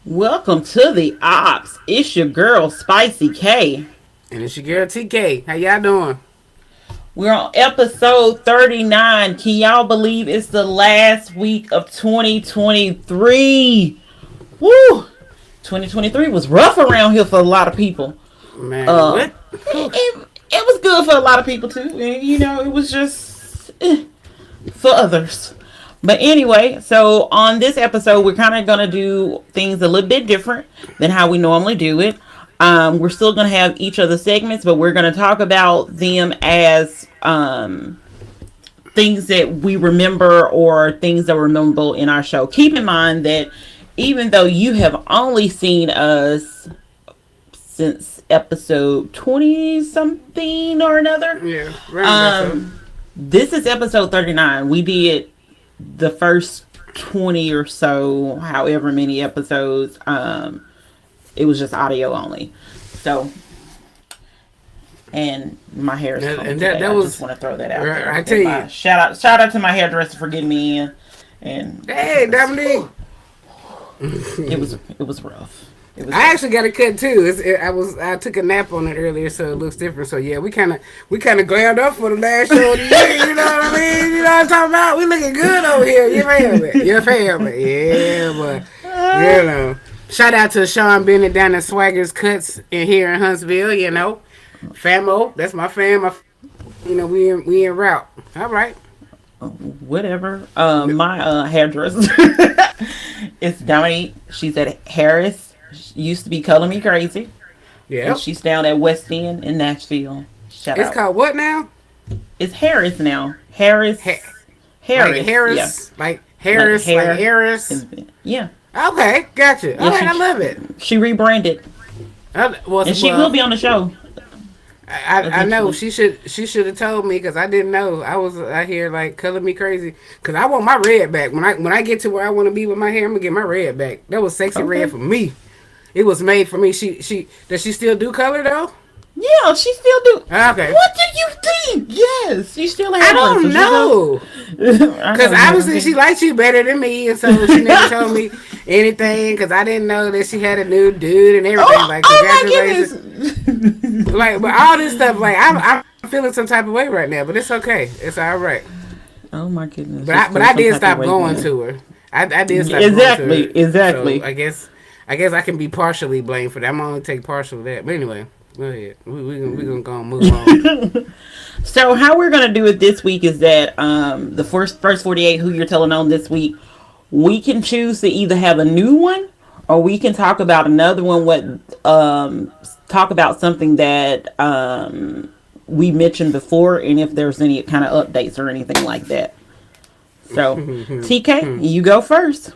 Welcome to the Ops. It's your girl, Spicy K. And it's your girl TK. How y'all doing? We're on episode 39. Can y'all believe it's the last week of 2023? Woo! 2023 was rough around here for a lot of people. Man, Uh, what? it was good for a lot of people too. And, it was just for others. But anyway, so on this episode, we're kind of going to do things a little bit different than how we normally do it. We're still going to have each of the segments, but we're going to talk about them as things that we remember or things that were memorable in our show. Keep in mind that even though you have only seen us since episode 20 something or another, Yeah, this is episode 39. We did the first 20 or so, however many episodes, it was just audio only. So, and my hair is combed and today. that I was, just want to throw that out there. I tell you, shout out to my hairdresser for getting me in. And hey, Dominique. it was rough. I actually got a cut too. I took a nap on it earlier, so it looks different. So yeah, we kind of glammed up for the last show of the year. You know what I mean? You know what I'm talking about? We looking good over here. You feel me? Yeah, but shout out to Sean Bennett down at Swagger's Cuts in here in Huntsville. Famo, that's my fam. We in route. All right. Whatever. My hairdresser it's Dominique. She's at Harris. She used to be Color Me Crazy. Yeah. And she's down at West End in Nashville. Shout out. It's called what now? It's Harris now. Harris. Harris. Like Harris. Yeah. Like Harris. Like Harris. Yeah. Okay, gotcha. Yeah, All right, I love it. She rebranded. And she will be on the show. I know she should have told me because I didn't know. I was out here like Color Me Crazy because I want my red back. When I get to where I want to be with my hair, I'm gonna get my red back. That was sexy red for me. It was made for me. Does she still do color though? Yeah, she still do. Okay. What did you think? Yes, she still has. I don't know. Because obviously she likes you better than me, and so she never told me anything. Because I didn't know that she had a new dude and everything. Congratulations. But all this stuff, I'm feeling some type of way right now. But it's okay. It's all right. Oh my goodness. But I did stop going to her. I did stop going to her. Exactly. So I guess I can be partially blamed for that. I'm gonna only take partial of that. But anyway. Go ahead. We're going to move on. So how we're going to do it this week is that the first 48 who you're telling on this week, we can choose to either have a new one or we can talk about another one. Talk about something that we mentioned before and if there's any kind of updates or anything like that. So, TK, you go first.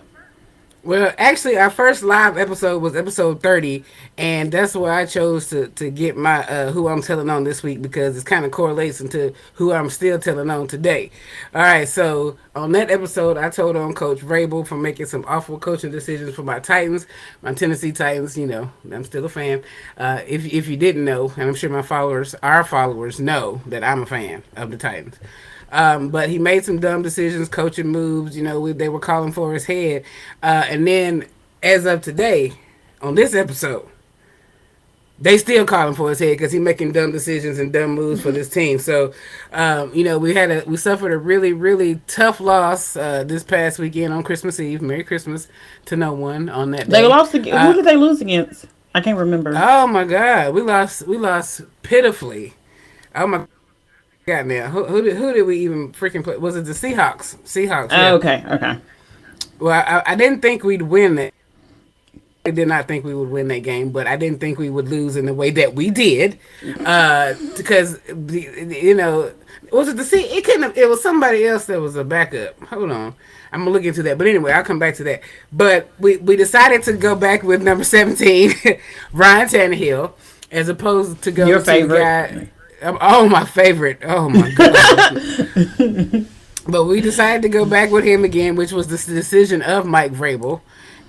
Well, actually, our first live episode was episode 30, and that's where I chose to get my who I'm telling on this week because it kind of correlates into who I'm still telling on today. All right, so on that episode, I told on Coach Vrabel for making some awful coaching decisions for my Titans, my Tennessee Titans. I'm still a fan. If you didn't know, and I'm sure our followers know that I'm a fan of the Titans. But he made some dumb decisions, coaching moves. They were calling for his head. And then, as of today, on this episode, they still calling for his head because he's making dumb decisions and dumb moves for this team. So, we suffered a really, really tough loss this past weekend on Christmas Eve. Merry Christmas to no one on that day. They lost again. Who did they lose against? I can't remember. Oh my God, we lost pitifully. Oh my God, now who did we even freaking play? Was it the Seahawks? Seahawks. Yeah. Oh, okay. Well, I didn't think we'd win it. I did not think we would win that game, but I didn't think we would lose in the way that we did. Because was it the C? It couldn't have. It was somebody else that was a backup. Hold on, I'm gonna look into that. But anyway, I'll come back to that. But we decided to go back with number 17, Ryan Tannehill, as opposed to go your to favorite guy. Oh, my favorite. Oh, my God. But we decided to go back with him again, which was the decision of Mike Vrabel.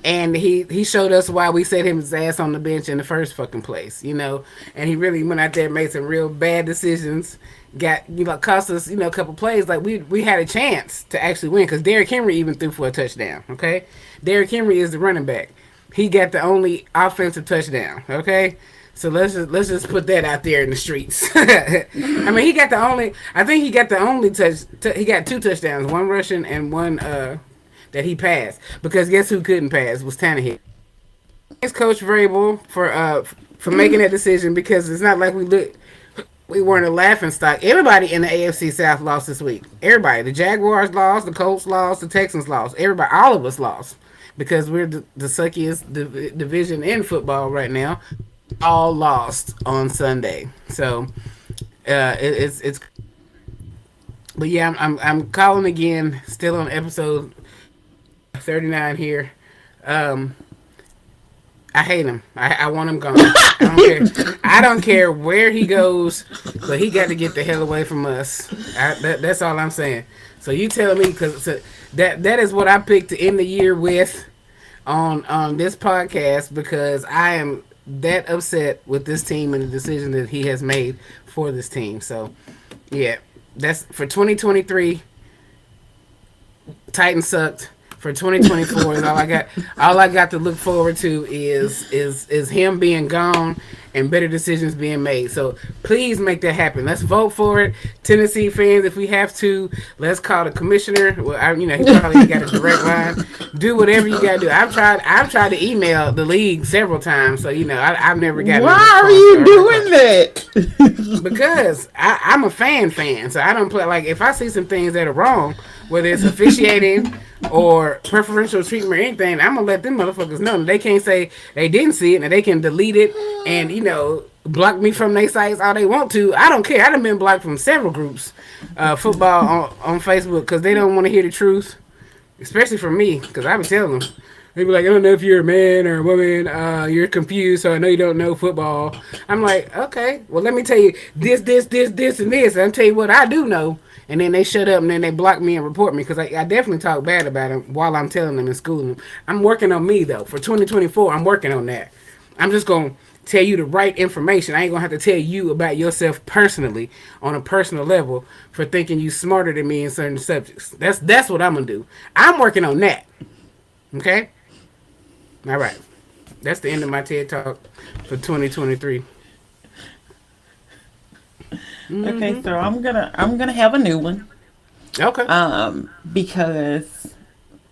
And he showed us why we set his ass on the bench in the first fucking place, And he really went out there and made some real bad decisions. Cost us, a couple plays. Like, we had a chance to actually win because Derrick Henry even threw for a touchdown, okay? Derrick Henry is the running back. he got the only offensive touchdown. Okay, so let's just put that out there in the streets. I mean, he got the only. I think he got the only he got 2 touchdowns, one rushing and one that he passed. Because guess who couldn't pass was Tannehill. Thanks, Coach Vrabel, for making that decision, because it's not like we weren't a laughing stock. Everybody in the AFC South lost this week. Everybody. The Jaguars lost, the Colts lost, the Texans lost. Everybody, all of us lost, because we're the suckiest division in football right now. All lost on Sunday. So it's. But yeah, I'm calling again. Still on episode 39 here. I hate him. I want him gone. I don't care. I don't care where he goes, but he got to get the hell away from us. That's all I'm saying. So you tell me, because that is what I picked to end the year with on this podcast, because I am that upset with this team and the decision that he has made for this team. So yeah, that's for 2023. Titans sucked. For 2024 is all I got. All I got to look forward to is him being gone and better decisions being made. So please make that happen. Let's vote for it, Tennessee fans. If we have to, let's call the commissioner. Well, he probably got a direct line. Do whatever you gotta do. I've tried to email the league several times. So I've never gotten. Why are you doing that? Because I'm a fan. So I don't play. Like, if I see some things that are wrong, whether it's officiating or preferential treatment or anything, I'm gonna let them motherfuckers know. They can't say they didn't see it, and they can delete it and block me from their sites all they want to. I don't care. I done been blocked from several groups, football on Facebook, because they don't want to hear the truth, especially from me, because I be telling them. They be like, I don't know if you're a man or a woman. You're confused, so I know you don't know football. I'm like, okay, well, let me tell you this, and this. And I'll tell you what I do know. And then they shut up, and then they block me and report me, because I definitely talk bad about them while I'm telling them and schooling them. I'm working on me, though. For 2024, I'm working on that. I'm just going to tell you the right information. I ain't going to have to tell you about yourself personally on a personal level for thinking you smarter than me in certain subjects. That's what I'm going to do. I'm working on that. Okay? All right. That's the end of my TED Talk for 2023. Okay, so I'm gonna have a new one. Okay. Because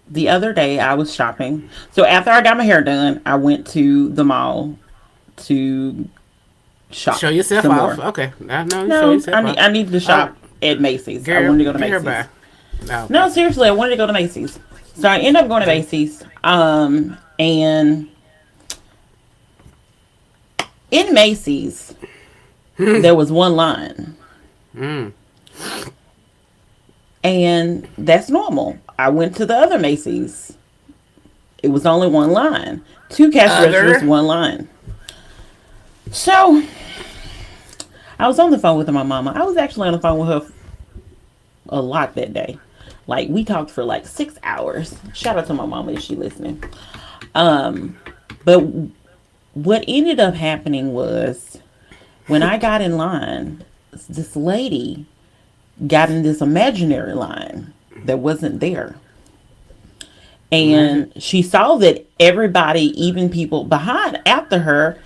the other day I was shopping. So after I got my hair done, I went to the mall to shop. Show yourself off. More. Okay. No, I need to shop at Macy's. I wanted to go to Macy's. No, seriously, I wanted to go to Macy's. So I ended up going to Macy's. And in Macy's, there was one line. And that's normal. I went to the other Macy's. It was only one line. 2 cash registers, one line. So I was on the phone with my mama. I was actually on the phone with her a lot that day. Like, we talked for like 6 hours. Shout out to my mama if she's listening. But what ended up happening was, when I got in line, this lady got in this imaginary line that wasn't there. And she saw that everybody, even people after her,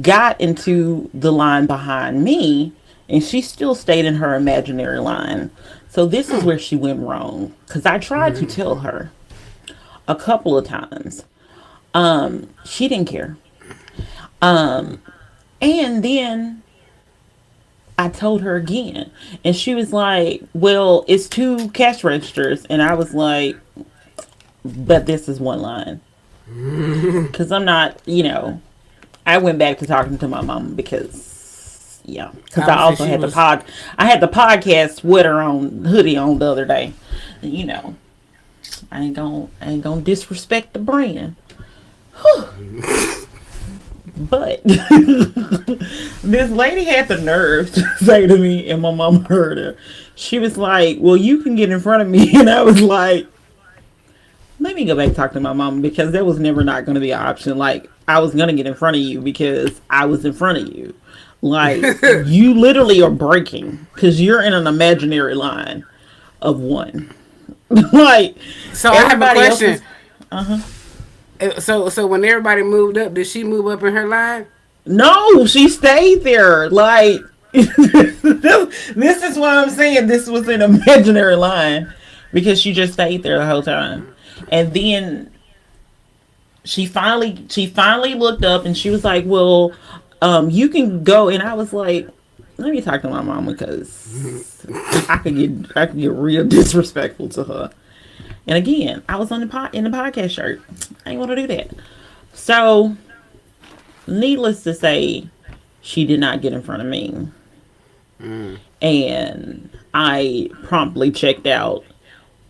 got into the line behind me, and she still stayed in her imaginary line. So this is where she went wrong, because I tried to tell her a couple of times. She didn't care. And then I told her again, and she was like, well, it's 2 cash registers. And I was like, but this is one line. Because I'm not, I went back to talking to my mom because I also had I had the podcast sweater hoodie on the other day. I ain't gonna disrespect the brand. But this lady had the nerve to say to me, and my mom heard her. She was like, well, you can get in front of me. And I was like, let me go back and talk to my mom, because that was never not going to be an option. Like, I was going to get in front of you because I was in front of you. Like, you literally are breaking because you're in an imaginary line of one. Like, so I have a question. So when everybody moved up, did she move up in her line? No, she stayed there. Like this is what I'm saying. This was an imaginary line because she just stayed there the whole time. And then she finally looked up and she was like, "Well, you can go." And I was like, "Let me talk to my mama because I could get real disrespectful to her." And again, I was on the in the podcast shirt. I ain't want to do that. So, needless to say, she did not get in front of me, and I promptly checked out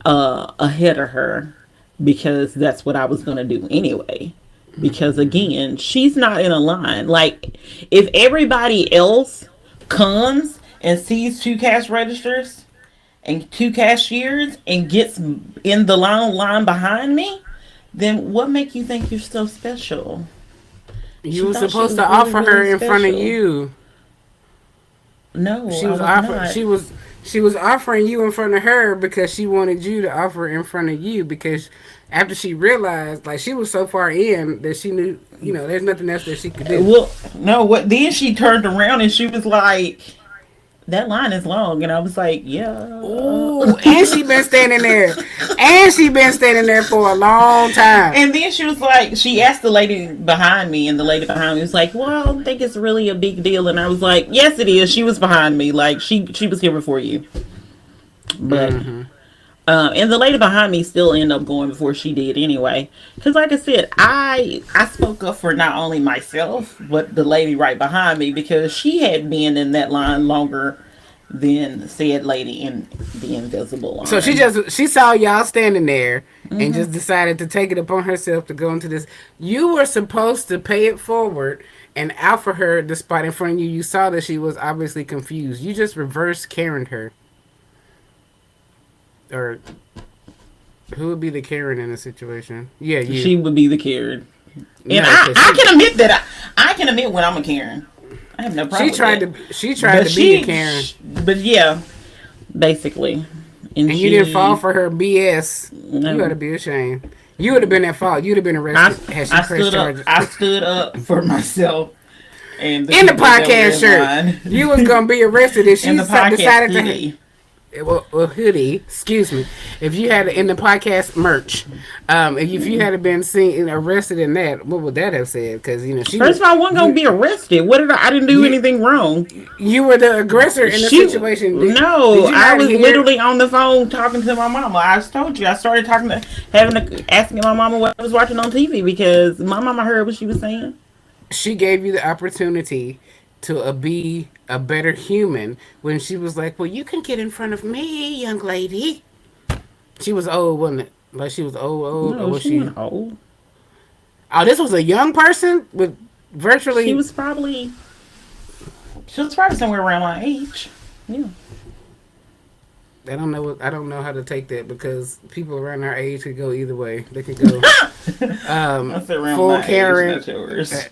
ahead of her because that's what I was going to do anyway. Because again, she's not in a line. Like, if everybody else comes and sees two cash registers and two cashiers and gets in the line behind me, then what make you think you're so special? You She were thought she supposed was to really, offer her really in front of special. you. No, She I was was offer not. she was offering you in front of her because she wanted you to offer in front of you because after she realized like she was so far in that she knew there's nothing else that she could do. Well, no, what then she turned around and she was like, that line is long. And I was like, yeah. Ooh, and she been standing there, for a long time. And then she was like, she asked the lady behind me, and the lady behind me was like, well, I don't think it's really a big deal. And I was like, yes, it is. She was behind me. Like, she was here before you. But, and the lady behind me still ended up going before she did anyway. Because, like I said, I spoke up for not only myself, but the lady right behind me because she had been in that line longer than said lady in the invisible So line. she saw y'all standing there and just decided to take it upon herself to go into this. You were supposed to pay it forward and offer her the spot in front of you. You saw that she was obviously confused. You just reverse Karen her. Or who would be the Karen in a situation? Yeah, you. She would be the Karen. And No, because I can admit that I can admit when I'm a Karen. I have no problem she with tried that. to be a Karen, But yeah, basically, and and you didn't fall she, for her BS. You ought to no, be ashamed. You would have been at fault. You'd have been I, arrested had she I pressed stood up. charges. I stood up for myself and the In the people that were podcast in shirt, line. you was gonna be arrested if And she the podcast decided to. hoodie. Well, hoodie, excuse me. If you had in the podcast merch, if you had been seen arrested in that, what would that have said? Because she First was of all, I wasn't gonna you. be arrested. What did I didn't do You anything wrong. you were the aggressor in the She situation. Did no, you I not was hear? literally on the phone talking to my mama. I just told you I started talking to asking my mama what I was watching on TV because my mama heard what she was saying. She gave you the opportunity to be a better human when she was like, "Well, you can get in front of me, young lady." She was old, wasn't it? Like she was old, or No, was she she? wasn't old. Oh, this was a young person with She virtually. was probably she was probably somewhere around my age. Yeah. I don't know how to take that because people around our age could go either way. They could go I said around full my age, Karen. not yours.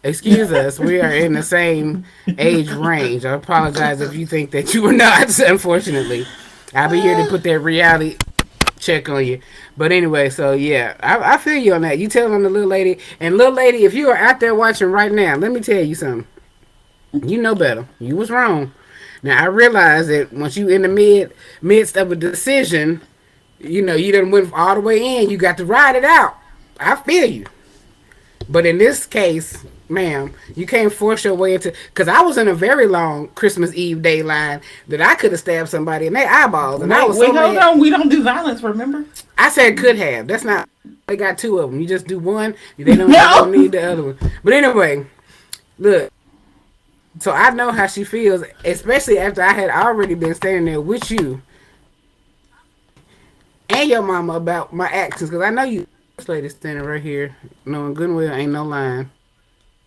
Excuse us, we are in the same age range. I apologize if you think that you were not. Unfortunately, I'll be here to put that reality check on you. But anyway, so yeah, I feel you on that. You telling the little lady, and little lady, if you are out there watching right now, let me tell you something. You know better. You was wrong. Now I realize that once you in the midst of a decision, you done went all the way in. You got to ride it out. I feel you. But in this case, ma'am, you can't force your way into. Because I was in a very long Christmas Eve day line that I could have stabbed somebody in their eyeballs, and I Wait, was so hold mad. on. We don't do violence, remember? I said could have. That's not. They got two of them. You just do one. They don't No. need the other one. But anyway, look. So I know how she feels, especially after I had already been standing there with you and your mama about my actions. Because I know you, this lady standing right here, knowing good and well ain't no line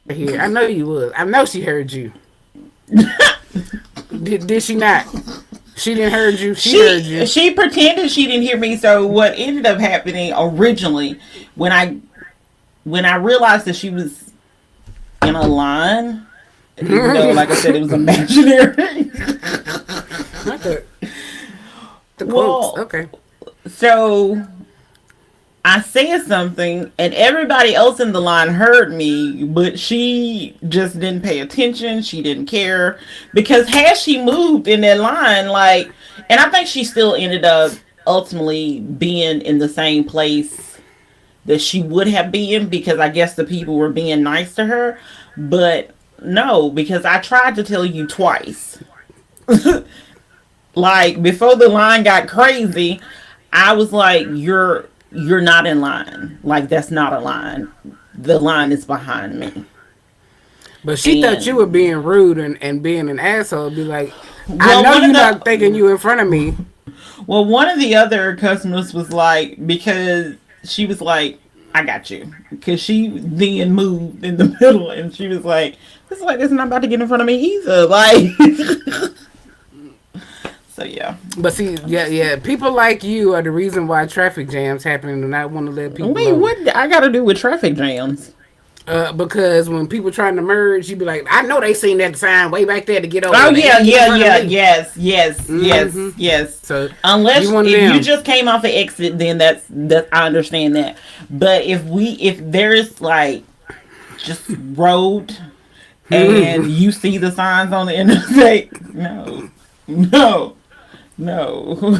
right here. I know you was. I know she heard you. Did she not? She didn't heard you. She heard you. She pretended she didn't hear me. So what ended up happening originally when I realized that she was in a line, even though, like I said, it was imaginary. Not the quotes. Well, Okay. so I said something and everybody else in the line heard me, but she just didn't pay attention. She didn't care because had she moved in that line, like, and I think she still ended up ultimately being in the same place that she would have been because I guess the people were being nice to her. But no, because I tried to tell you twice. Like before the line got crazy, I was like, you're not in line. Like that's not a line. The line is behind me. But she thought you were And being rude and being an asshole. Be like, I well, know one of you're not thinking the you in front of me. one of the other customers was like because she was like, I got you because she then moved in the middle and she was like, this lady's not about to get in front of me either. Like, so yeah. But see, yeah, people like you are the reason why traffic jams happen and I want to let people Wait, over. what I got to do with traffic jams? Because when people trying to merge, you be like, I know they seen that sign way back there to get Oh over. They yeah, ain't get in yeah, front of yeah, me. yes, yes. So you Unless one of if you them. just came off the exit, then that I understand that. But if there's like just road and you see the signs on the interstate, no, no, no.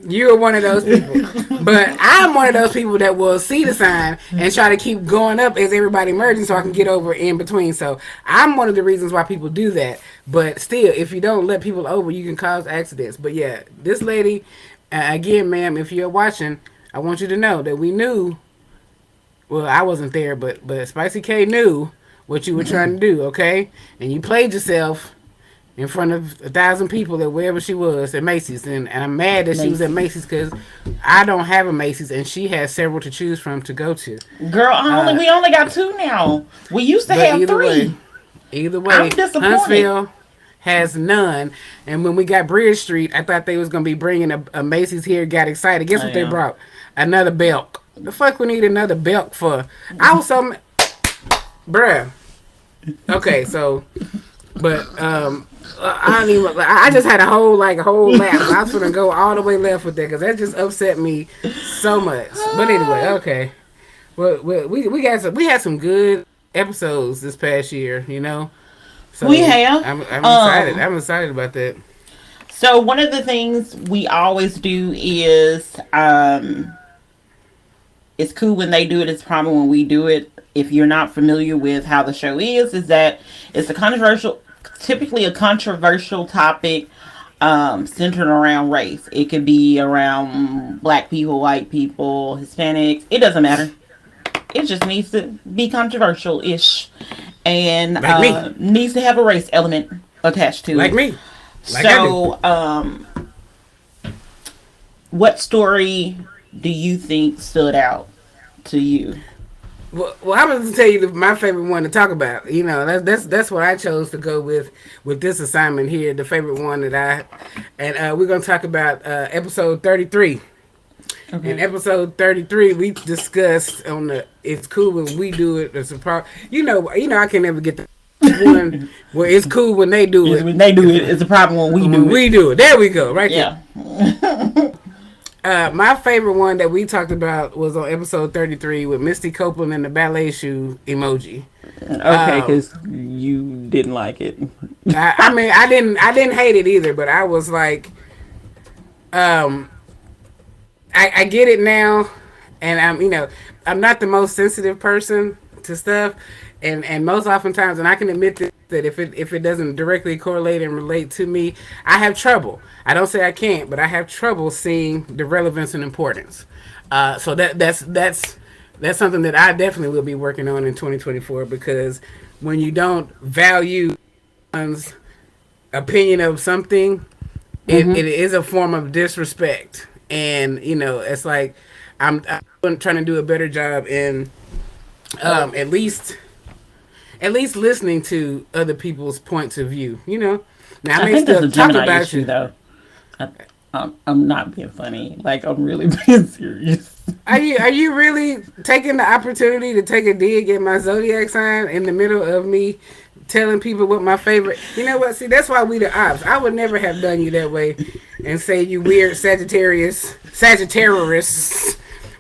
You're one of those people. But I'm one of those people that will see the sign and try to keep going up as everybody merging so I can get over in between. So I'm one of the reasons why people do that. But still, if you don't let people over, you can cause accidents. But yeah, this lady, again, ma'am, if you're watching, I want you to know that we knew. Well, I wasn't there, but Spicy K knew what you were trying to do, okay? And you played yourself in front of 1,000 people at wherever she was at Macy's, and I'm mad that she was at Macy's. Macy's because I don't have a Macy's, and she has several to choose from to go to. Girl, Uh, we only got two now. We used to but have three. either I'm way, disappointed. Huntsville has none. And when we got Bridge Street, I thought they was gonna be bringing a Macy's here. Got excited. Guess I what they am. brought? Another Belk. The fuck we need another Belk for? I was so, bruh. Okay, so but I don't even. I just had a whole lap. I was gonna go all the way left with that because that just upset me so much. But anyway, okay. Well, we had some good episodes this past year, you know. We So have. I'm excited. Um I'm excited about that. so one of the things we always do is it's cool when they do it, it's a problem when we do it. If you're not familiar with how the show is that it's a controversial typically a controversial topic centered around race. It could be around black people, white people, Hispanics. It doesn't matter. It just needs to be controversial ish and Like me, needs to have a race element attached to like it. me, like I do. So, what story do you think stood out to you? Well, I'm going to tell you my favorite one to talk about. You know, that's what I chose to go with this assignment here. The favorite one that we're going to talk about episode 33. In Okay. episode 33, we discussed on the it's cool when we do it. It's a I can never get the one where it's cool when they do it. When they do it, it's a problem when we When do it. we do it, there we go, right there. Yeah. My favorite one that we talked about was on episode 33 with Misty Copeland and the ballet shoe emoji. Okay, because you didn't like it. I mean, I didn't hate it either, but I was like, um, I get it now, and I'm not the most sensitive person to stuff, and most oftentimes, and I can admit that if it doesn't directly correlate and relate to me, I have trouble. I don't say I can't, but I have trouble seeing the relevance and importance. So that's something that I definitely will be working on in 2024 because when you don't value one's opinion of something, it is a form of disrespect. And it's like I'm trying to do a better job in at least listening to other people's points of view. Now I I may think that's a still talk Gemini about issue, you. though. I'm not being funny. Like, I'm really being serious. Are you really taking the opportunity to take a dig at my zodiac sign in the middle of me telling people what my favorite? You know what? See, that's why we the ops. I would never have done you that way and say you weird Sagittarius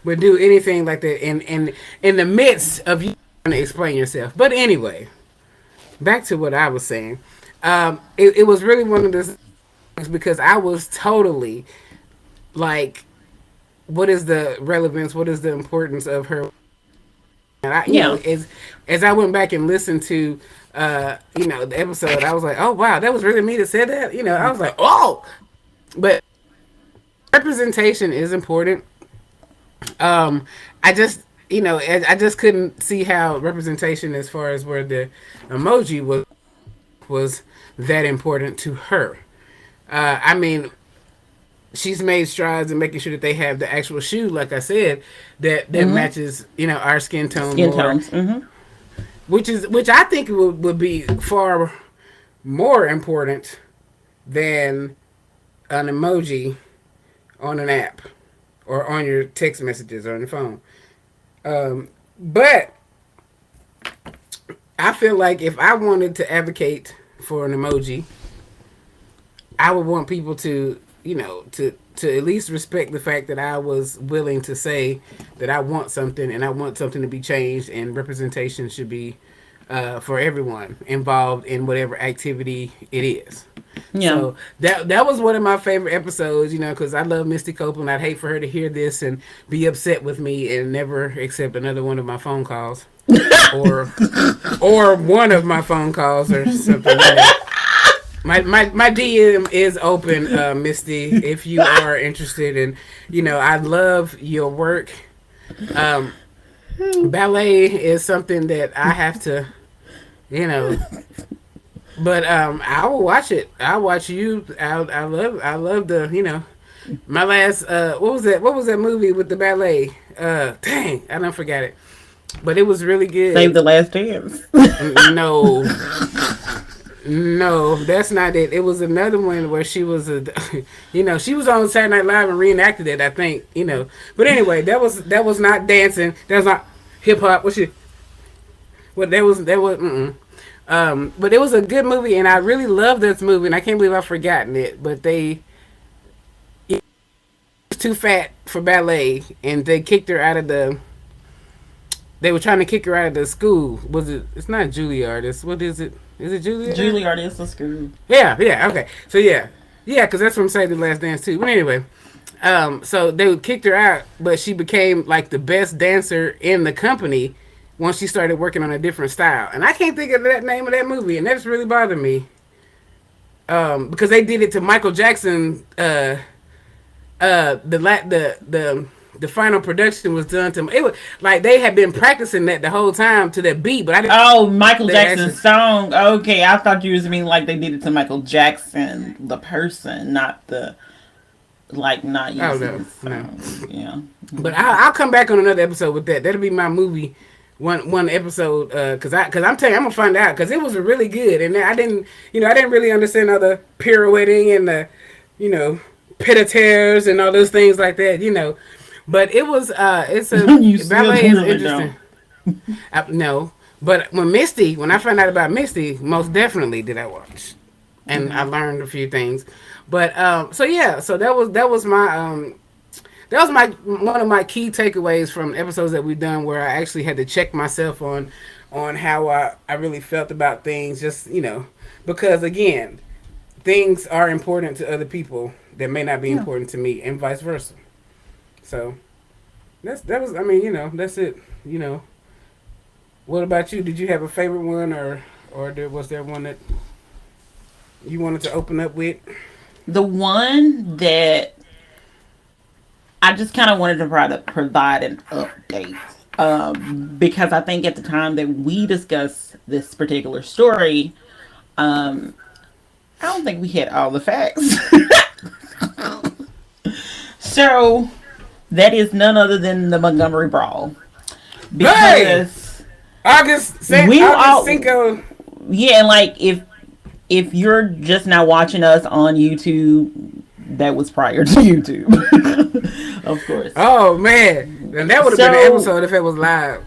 would do anything like that in the midst of you trying to explain yourself. But anyway, back to what I was saying. It was really one of those things because I was totally like, what is the relevance? What is the importance of her? And I, Yeah. as I went back and listened to, the episode, I was like, oh wow, that was really me that said that. I was like, oh, but representation is important. I just, I just couldn't see how representation, as far as where the emoji was that important to her. I mean, she's made strides in making sure that they have the actual shoe, like I said, that matches, our skin tone Skin more, tones. which I think would be far more important than an emoji on an app or on your text messages or on your phone. But I feel like if I wanted to advocate for an emoji, I would want people to, to at least respect the fact that I was willing to say that I want something and I want something to be changed, and representation should be for everyone involved in whatever activity it is. Yeah. So that was one of my favorite episodes, because I love Misty Copeland. I'd hate for her to hear this and be upset with me and never accept another one of my phone calls, or one of my phone calls or something. My DM is open, Misty, if you are interested. And I love your work. Ballet is something that I have to, but I will watch it. I'll watch you. I love the, my last what was that movie with the ballet? Dang, I don't forget it. But it was really good. Save the Last Dance. No. No, that's not it. It was another one where she was she was on Saturday Night Live and reenacted it, I think, But anyway, that was not dancing. That was not hip hop. But it was a good movie, and I really loved this movie, and I can't believe I've forgotten it. But it was too fat for ballet, and they kicked her out of the. They were trying to kick her out of the school. Was it? It's not Juilliard. What is it? Is it Juilliard? Juilliard is the school. Yeah, okay. So yeah, because that's from Save the Last Dance too. But anyway, so they kicked her out, but she became like the best dancer in the company once she started working on a different style. And I can't think of that name of that movie, and that's really bothered me. Because they did it to Michael Jackson. The final production was done to it was like they had been practicing that the whole time to that beat, but I didn't. Oh, Michael Jackson's song. Okay, I thought you was mean like they did it to Michael Jackson, the person, not the not using his song. No. Yeah. But I'll come back on another episode with that. That'll be my movie one episode because I'm telling you, I'm gonna find out because it was really good, and I didn't really understand all the pirouetting and the pied-à-terres and all those things like that, But it was it's a ballet is interesting. No, but when I found out about Misty, most definitely did I watch, and I learned a few things. But so that was my one of my key takeaways from episodes that we've done, where I actually had to check myself on how I really felt about things, just because again, things are important to other people that may not be important to me, and vice versa. So that's it. What about you? Did you have a favorite one, or was there one that you wanted to open up with? The one that I just kind of wanted to provide an update, because I think at the time that we discussed this particular story, I don't think we had all the facts. So that is none other than the Montgomery Brawl. Because August Cinco. Yeah, and like if you're just now watching us on YouTube, that was prior to YouTube. Of course. Oh man. And that would have been an episode if it was live.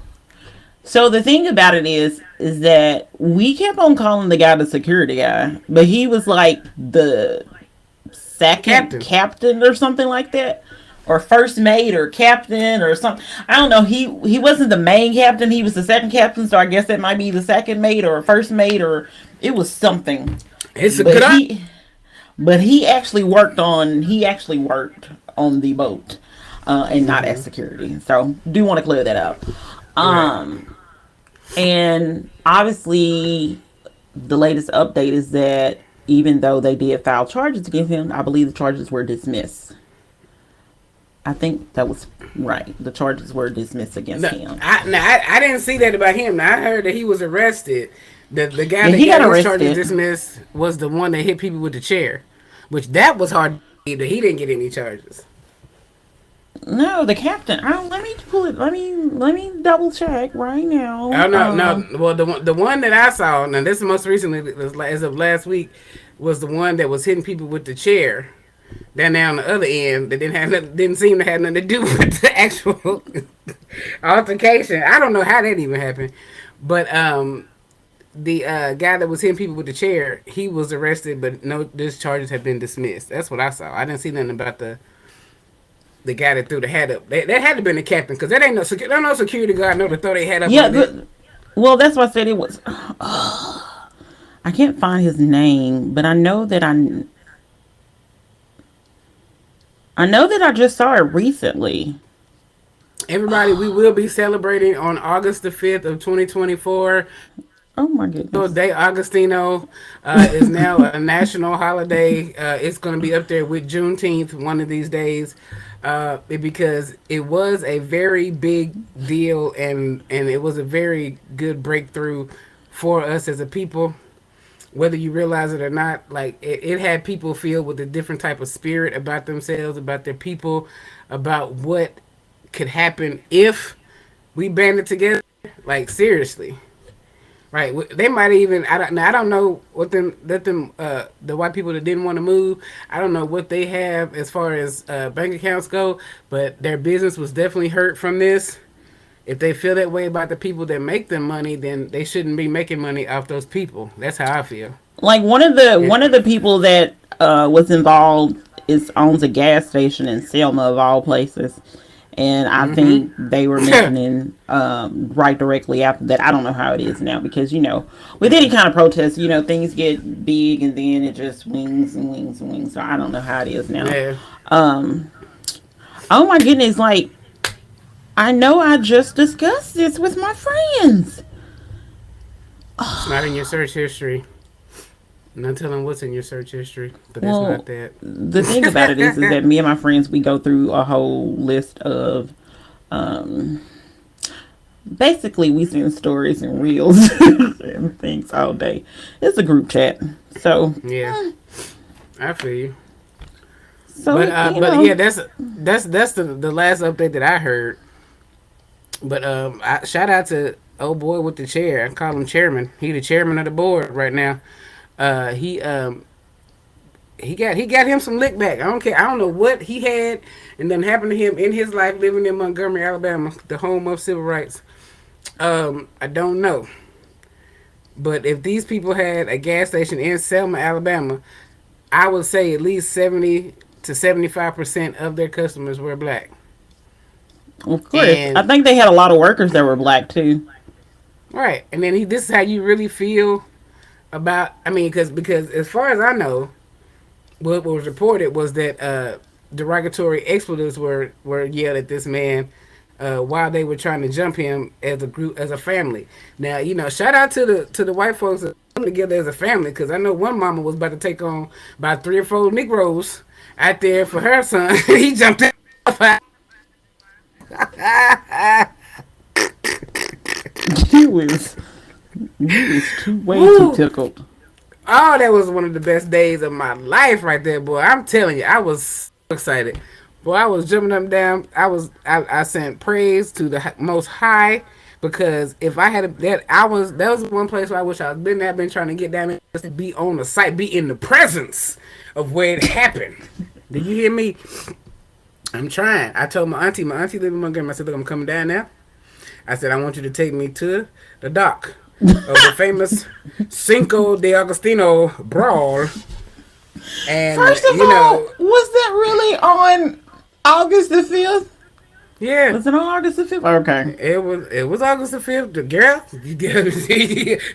So the thing about it is that we kept on calling the guy the security guy, but he was like the second captain or something like that. or first mate or captain or something. I don't know. He wasn't the main captain. He was the second captain. So I guess that might be the second mate or first mate, or it was something. It's a good. But he actually worked on the boat, and not as security. So do want to clear that up. Right. Um, and obviously, the latest update is that even though they did file charges against him, I believe the charges were dismissed. I think that was right. The charges were dismissed against No, him. I didn't see that about him. Now I heard that he was arrested. The guy Yeah, that he got got his charges arrested. dismissed was the one that hit people with the chair, which that was hard to believe that he didn't get any charges. No, the captain. Oh, let me pull it. Let me double check right now. Oh no. Well, the one that I saw, now this most recently, as of last week, was the one that was hitting people with the chair. Then on the other end, that didn't seem to have nothing to do with the actual altercation. I don't know how that even happened, but the guy that was hitting people with the chair, he was arrested, but no, these charges have been dismissed. That's what I saw. I didn't see nothing about the guy that threw the hat up. That had to have been the captain, because that ain't no security guard know to throw their hat up Yeah, like that. well, that's why I said it was. I can't find his name, but I know that I just saw it recently. Everybody, we will be celebrating on August the 5th of 2024. Oh my So goodness. Day Agostino is now a national holiday. It's going to be up there with Juneteenth one of these days, because it was a very big deal, and it was a very good breakthrough for us as a people. Whether you realize it or not, like it had people feel with a different type of spirit about themselves, about their people, about what could happen if we banded together. Like seriously, right? They might even I don't know what the white people that didn't want to move. I don't know what they have as far as bank accounts go, but their business was definitely hurt from this. If they feel that way about the people that make them money, then they shouldn't be making money off those people. That's how I feel. Like Yeah. one of the people that was involved is owns a gas station in Selma of all places, and I Mm-hmm. think they were mentioning right directly after that. I don't know how it is now because with any kind of protest, things get big and then it just wings and wings and wings. So I don't know how it is now. Yeah. Um, oh my goodness! Like I know I just discussed this with my friends. It's not in your search history. I'm not telling what's in your search history, but it's not Well, that. the thing about it is that me and my friends we go through a whole list of, um, basically we send stories and reels and things all day. It's a group chat, so Yeah, I feel you. so But yeah, that's the last update that I heard. But shout out to old boy with the chair. I call him chairman. He the chairman of the board right now. Uh, he um he got him some lick back. I don't care. I don't know what he had and then happened to him in his life living in Montgomery, Alabama, the home of civil rights. I don't know. But if these people had a gas station in Selma, Alabama, I would say at least 70 to 75% of their customers were black. of course I And think they had a lot of workers that were black too. right, and then this is how you really feel about. I mean, because as far as I know, what was reported was that derogatory expletives were yelled at this man while they were trying to jump him as a group, as a family. Now, shout out to the white folks that come together as a family, because I know one mama was about to take on about 3 or 4 Negroes out there for her son. He jumped in. you was you was way too Woo! tickled. Oh, that was one of the best days of my life right there, boy. I'm telling you, I was so excited. Boy, I was jumping up and down. I sent praise to the most high, because if I had that was one place where I wish I was been there. I've been trying to get down there just to be on the site, be in the presence of where it happened. Did you hear me? I'm trying. I told my auntie live in Montgomery. I said, look, I'm coming down now. I said, I want you to take me to the dock of the famous Cinco de Agostino brawl. And, First of all, was that really on August the 5th? Yeah. Was it on August the 5th? Okay. It was August the 5th. The girl,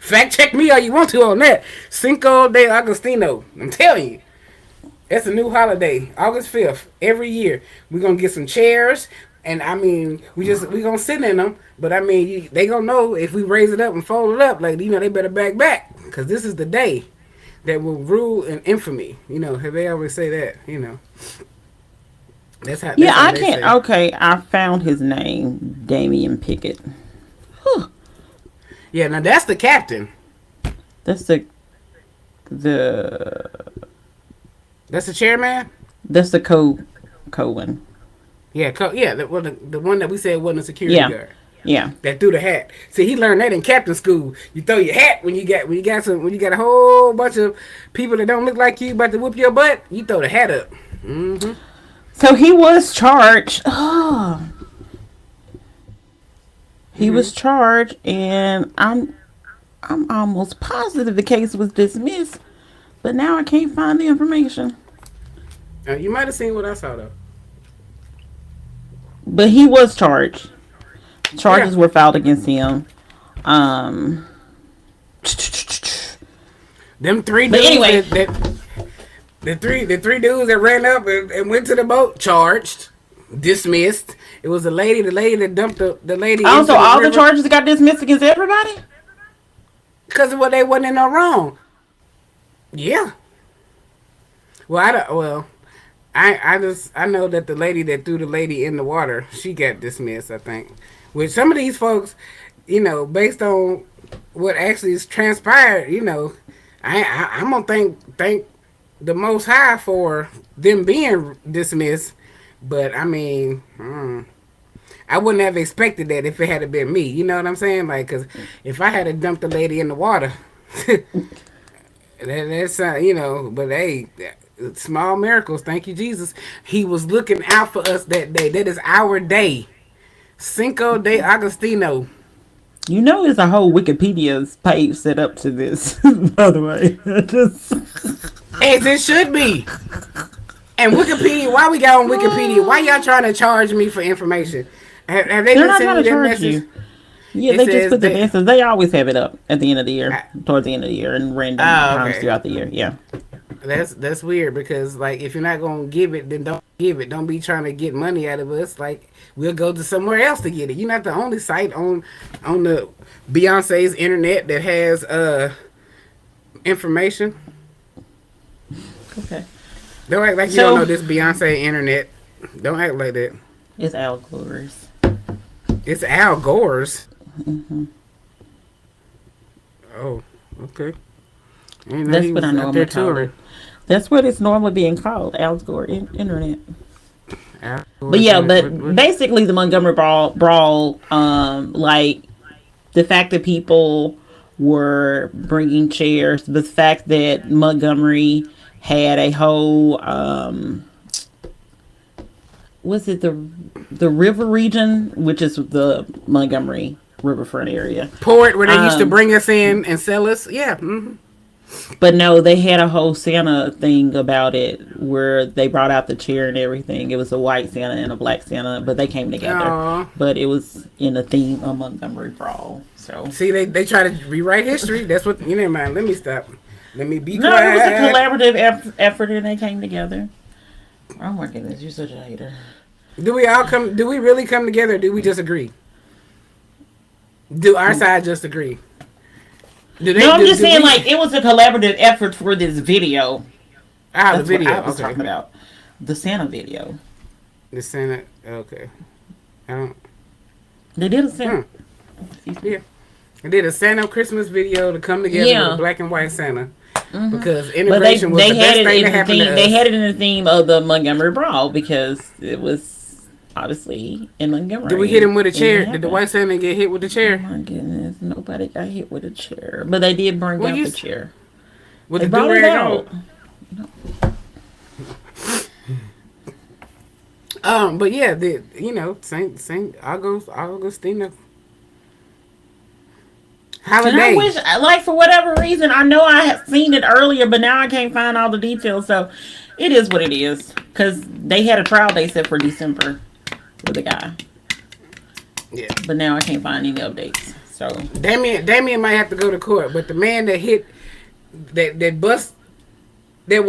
fact check me all you want to on that. Cinco de Agostino. I'm telling you, that's a new holiday. August 5th every year. We're gonna get some chairs, and I mean, we gonna sit in them. But I mean, they gonna know if we raise it up and fold it up. Like they better back because this is the day that will rule in infamy. Have they always say that? Yeah, That's how I they can't. say. Okay, I found his name, Damian Pickett. Whew. Yeah, now that's the captain. That's the That's the chairman. that's the Cohen. Yeah, the one that we said wasn't a security Yeah, guard yeah. that threw the hat. See, he learned that in captain school. You throw your hat when you got a whole bunch of people that don't look like you about to whoop your butt. You throw the hat up. Mm-hmm. So he was charged. Oh, he was charged, and I'm almost positive the case was dismissed, but now I can't find the information. You might have seen what I saw though. But he was charged. Yeah. Charges were filed against him. Them three But dudes anyway, the three dudes that ran up and went to the boat charged, dismissed. It was the lady that dumped the lady into also the all the river charges got dismissed against everybody. because of what they wasn't in no wrong. Yeah. Well, I don't. Well, I know that the lady that threw the lady in the water, she got dismissed. I think. With some of these folks, based on what actually is transpired, I'm gonna thank the Most High for them being dismissed. But I mean, I wouldn't have expected that if it had been me. You know what I'm saying? Like, cause if I had dumped the lady in the water, that's But hey, small miracles. Thank you, Jesus. He was looking out for us that day. That is our day. Cinco de Agostino. There's a whole Wikipedia page set up to this. By the way, As it should be. And Wikipedia, why we got on Wikipedia? Why y'all trying to charge me for information? Have they they're been not sending trying to you that charge message? you. Yeah, It they just says put the that. answers. They always have it up at the end of the year, towards the end of the year, and random times Okay. throughout the year. Yeah. That's weird because like if you're not gonna give it, then don't give it. Don't be trying to get money out of us. Like we'll go to somewhere else to get it. You're not the only site on the Beyonce's internet that has information. Okay. Don't act like you don't know this Beyonce internet. Don't act like that. It's Al Gore's. It's Al Gore's. Mm-hmm. Oh, okay. Ain't That's he what I was out there normally call touring. it. That's what it's normally being called, Al Gore internet. Al Gore's But yeah, internet. but basically the Montgomery brawl, like the fact that people were bringing chairs, the fact that Montgomery had a whole, was it the river region, which is the Montgomery riverfront area. Port where they used to bring us in and sell us. Yeah. Mm-hmm. But no, they had a whole Santa thing about it where they brought out the chair and everything. It was a white Santa and a black Santa, but they came together. Aww. But it was in the theme of Montgomery Brawl. So See, they try to rewrite history. That's what. You never mind. Let me stop. Let me be no, quiet. it was a collaborative effort, and they came together. Oh my goodness, you're such a hater. Do we all come? Do we really come together? Or do we just agree? Do our side just agree? No, I'm just saying, like, it was a collaborative effort for this video. The That's video. what I was Okay. talking about. The Santa video. The Senate. Okay. I don't. They did a Santa. Yeah. I did a Santa Christmas video to come together with a black and white Santa. Because But integration was the best thing to happen to us. They had it in the theme of the Montgomery Brawl because it was obviously in Montgomery. Did we hit him with a chair? It Did the white Santa get hit with the chair? Oh my goodness, nobody got hit with a chair. But they did bring out the chair. With They the brought it do-rag out. on? But yeah, Saint Augustino And holiday. I wish, like, for whatever reason, I know I had seen it earlier, but now I can't find all the details. So, It is what it is. Because they had a trial date set for December with the guy. Yeah. But now I can't find any updates. So Damien might have to go to court, but the man that hit that bust that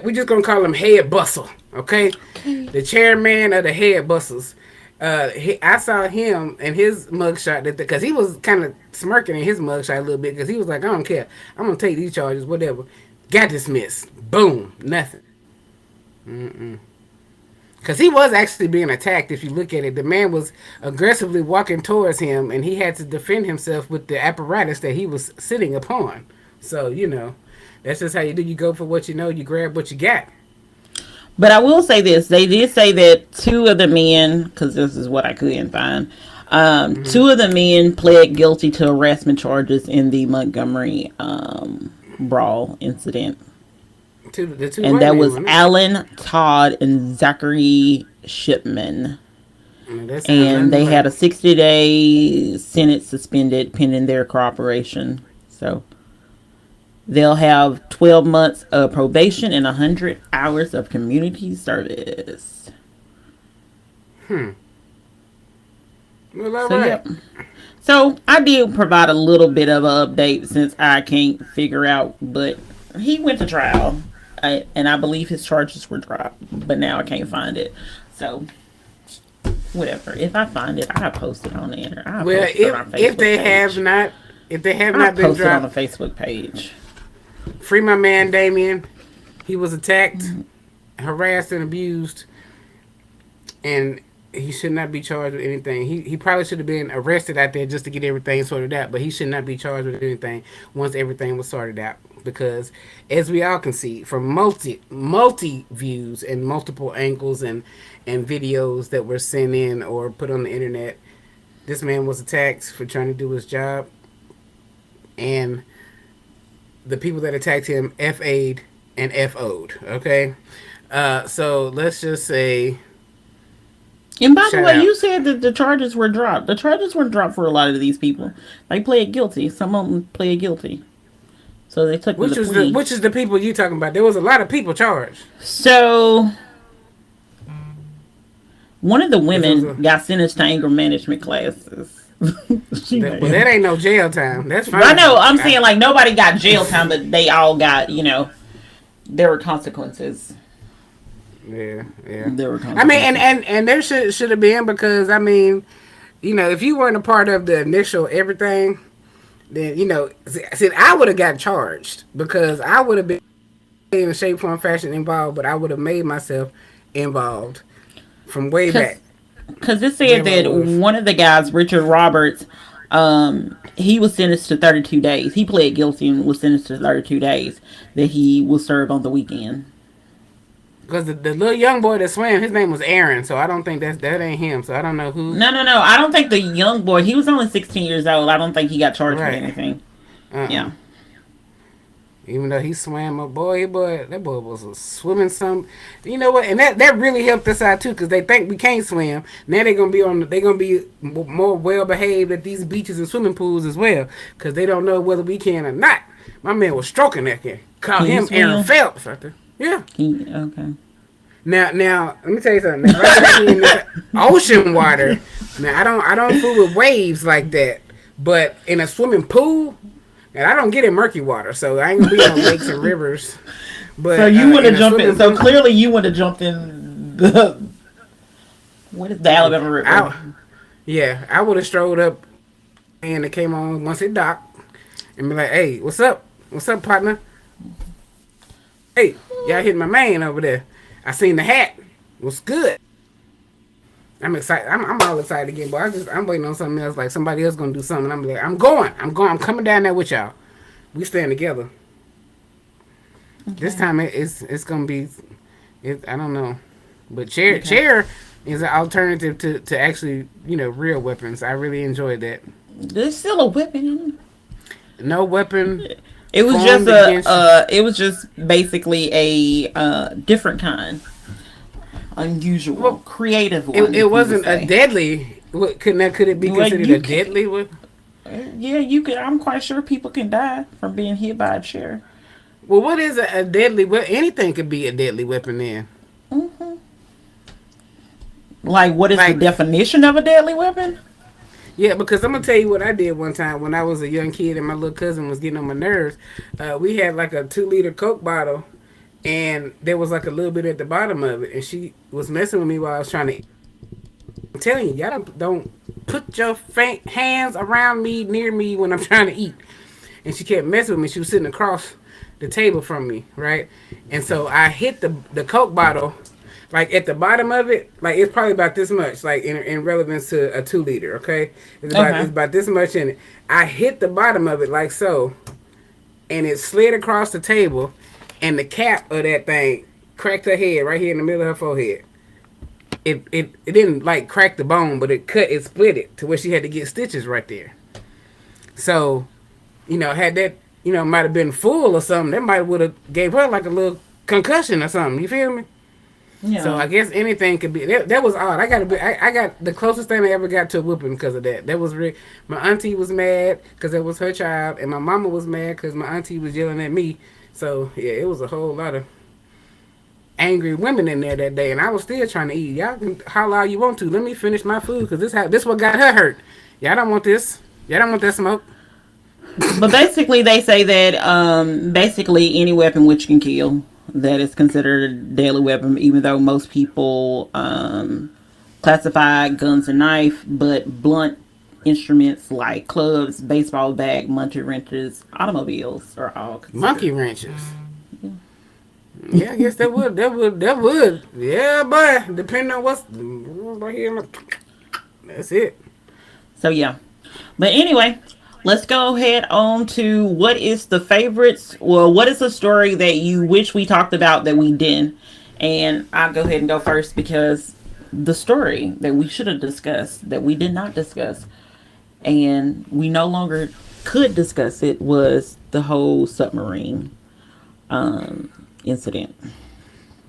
we just gonna call him Head Bustle, okay? The chairman of the Head Bustles. I saw him and his mugshot because he was kind of smirking in his mugshot a little bit because he was like, I don't care, I'm gonna take these charges, whatever. Got dismissed. Boom, nothing. Because he was actually being attacked. If you look at it, the man was aggressively walking towards him, and he had to defend himself with the apparatus that he was sitting upon. So that's just how you do. You go for what you know. You grab what you got. But I will say this. They did say that two of the men, because this is what I couldn't find, two of the men pled guilty to harassment charges in the Montgomery brawl incident. The two And that was Alan Todd and Zachary Shipman. And they had a 60-day sentence suspended pending their cooperation. So they'll have 12 months of probation and 100 hours of community service. Well, all So, right. yeah. So I did provide a little bit of an update since I can't figure out, but he went to trial. And I believe his charges were dropped, but now I can't find it. So, whatever. If I find it, I'll post it on the internet. Well, if they have not been dropped on the Facebook page. Free my man Damien. He was attacked, harassed, and abused, and he should not be charged with anything. He probably should have been arrested out there just to get everything sorted out, but he should not be charged with anything once everything was sorted out. Because, as we all can see, from multi views and multiple angles and videos that were sent in or put on the internet, this man was attacked for trying to do his job, and the people that attacked him FA'd and FO'd. Okay, so let's just say. And by the way, you said that the charges were dropped. The charges weren't dropped for a lot of these people. They pled guilty. Some of them pled guilty. So they took which is the people you talking about? There was a lot of people charged. So one of the women got sentenced to anger management classes. Well, that ain't no jail time. That's fine. I know. I'm saying like nobody got jail time, but they all got there were consequences. Yeah. There were consequences. I mean, and there should have been because I mean, if you weren't a part of the initial everything. Then see, I would have got charged because I would have been in a shape, form, fashion involved, but I would have made myself involved from way back. Because it said that one of the guys, Richard Roberts, he was sentenced to 32 days. He pled guilty and was sentenced to 32 days that he will serve on the weekend. Because the little young boy that swam, his name was Aaron, so I don't think that ain't him. So I don't know who. No. I don't think the young boy. He was only 16 years old. I don't think he got charged with anything. Yeah. Even though he swam, that boy was swimming some. You know what? And that really helped us out too, because they think we can't swim. Now they're gonna be more well behaved at these beaches and swimming pools as well, because they don't know whether we can or not. My man was stroking that kid. Call him Aaron Phelps, right there. Yeah. Okay. Now, let me tell you something. Right in the ocean water. Now, I don't fool with waves like that, but in a swimming pool, and I don't get in murky water, so I ain't gonna be on lakes and rivers. But so you would have jumped in. So clearly, you would have jumped in what is the Alabama River? I would have strolled up, and it came on once it docked, and be like, "Hey, what's up? What's up, partner? Hey, y'all hit my man over there. I seen the hat. What's good?" I'm excited. I'm all excited again, but I'm waiting on something else. Like somebody else gonna do something. I'm like, I'm going. I'm coming down there with y'all. We stand together. Okay. This time it's gonna be. I don't know, but chair is an alternative to actually real weapons. I really enjoyed that. There's still a weapon. No weapon. It was just basically a different kind, unusual, creative one. It wasn't a deadly. Could it be considered a deadly one? Yeah, you could. I'm quite sure people can die from being hit by a chair. Well, what is a deadly weapon? Anything could be a deadly weapon then. Hmm. Like, what is the Like, definition of a deadly weapon? yeah, because I'm gonna tell you what I did one time when I was a young kid and my little cousin was getting on my nerves. We had like a 2 liter Coke bottle, and there was like a little bit at the bottom of it, and she was messing with me while I was trying to. I'm telling you, y'all don't put your hands around me, near me when I'm trying to eat. And she kept messing with me. She was sitting across the table from me, right? And so I hit the Coke bottle, like at the bottom of it, like it's probably about this much, like in relevance to a 2 liter. Okay, Okay. it's about this much in it. I hit the bottom of it like so, and it slid across the table, and the cap of that thing cracked her head right here in the middle of her forehead. It didn't like crack the bone, but it split it to where she had to get stitches right there. So, had that, might have been full or something, that might would have gave her like a little concussion or something. You feel me? So Yeah. I guess anything could be. That was odd. I got the closest thing I ever got to a whooping because of that. That was my auntie was mad because it was her child, and my mama was mad because my auntie was yelling at me. So yeah, it was a whole lot of angry women in there that day, and I was still trying to eat. Y'all can holler all you want to. Let me finish my food because this what got her hurt. Y'all don't want this. Y'all don't want that smoke. But basically, they say that basically any weapon which can kill that is considered a deadly weapon, even though most people classify guns and knife, but blunt instruments like clubs, baseball bat, monkey wrenches, automobiles are all Monkey considered. wrenches. Yeah, I guess that would. Yeah, but depending on what's right here, that's it. So yeah. But anyway, let's go ahead on to what is the favorites. Well, what is the story that you wish we talked about that we didn't? And I'll go ahead and go first because the story that we should have discussed that we did not discuss and we no longer could discuss it was the whole submarine incident.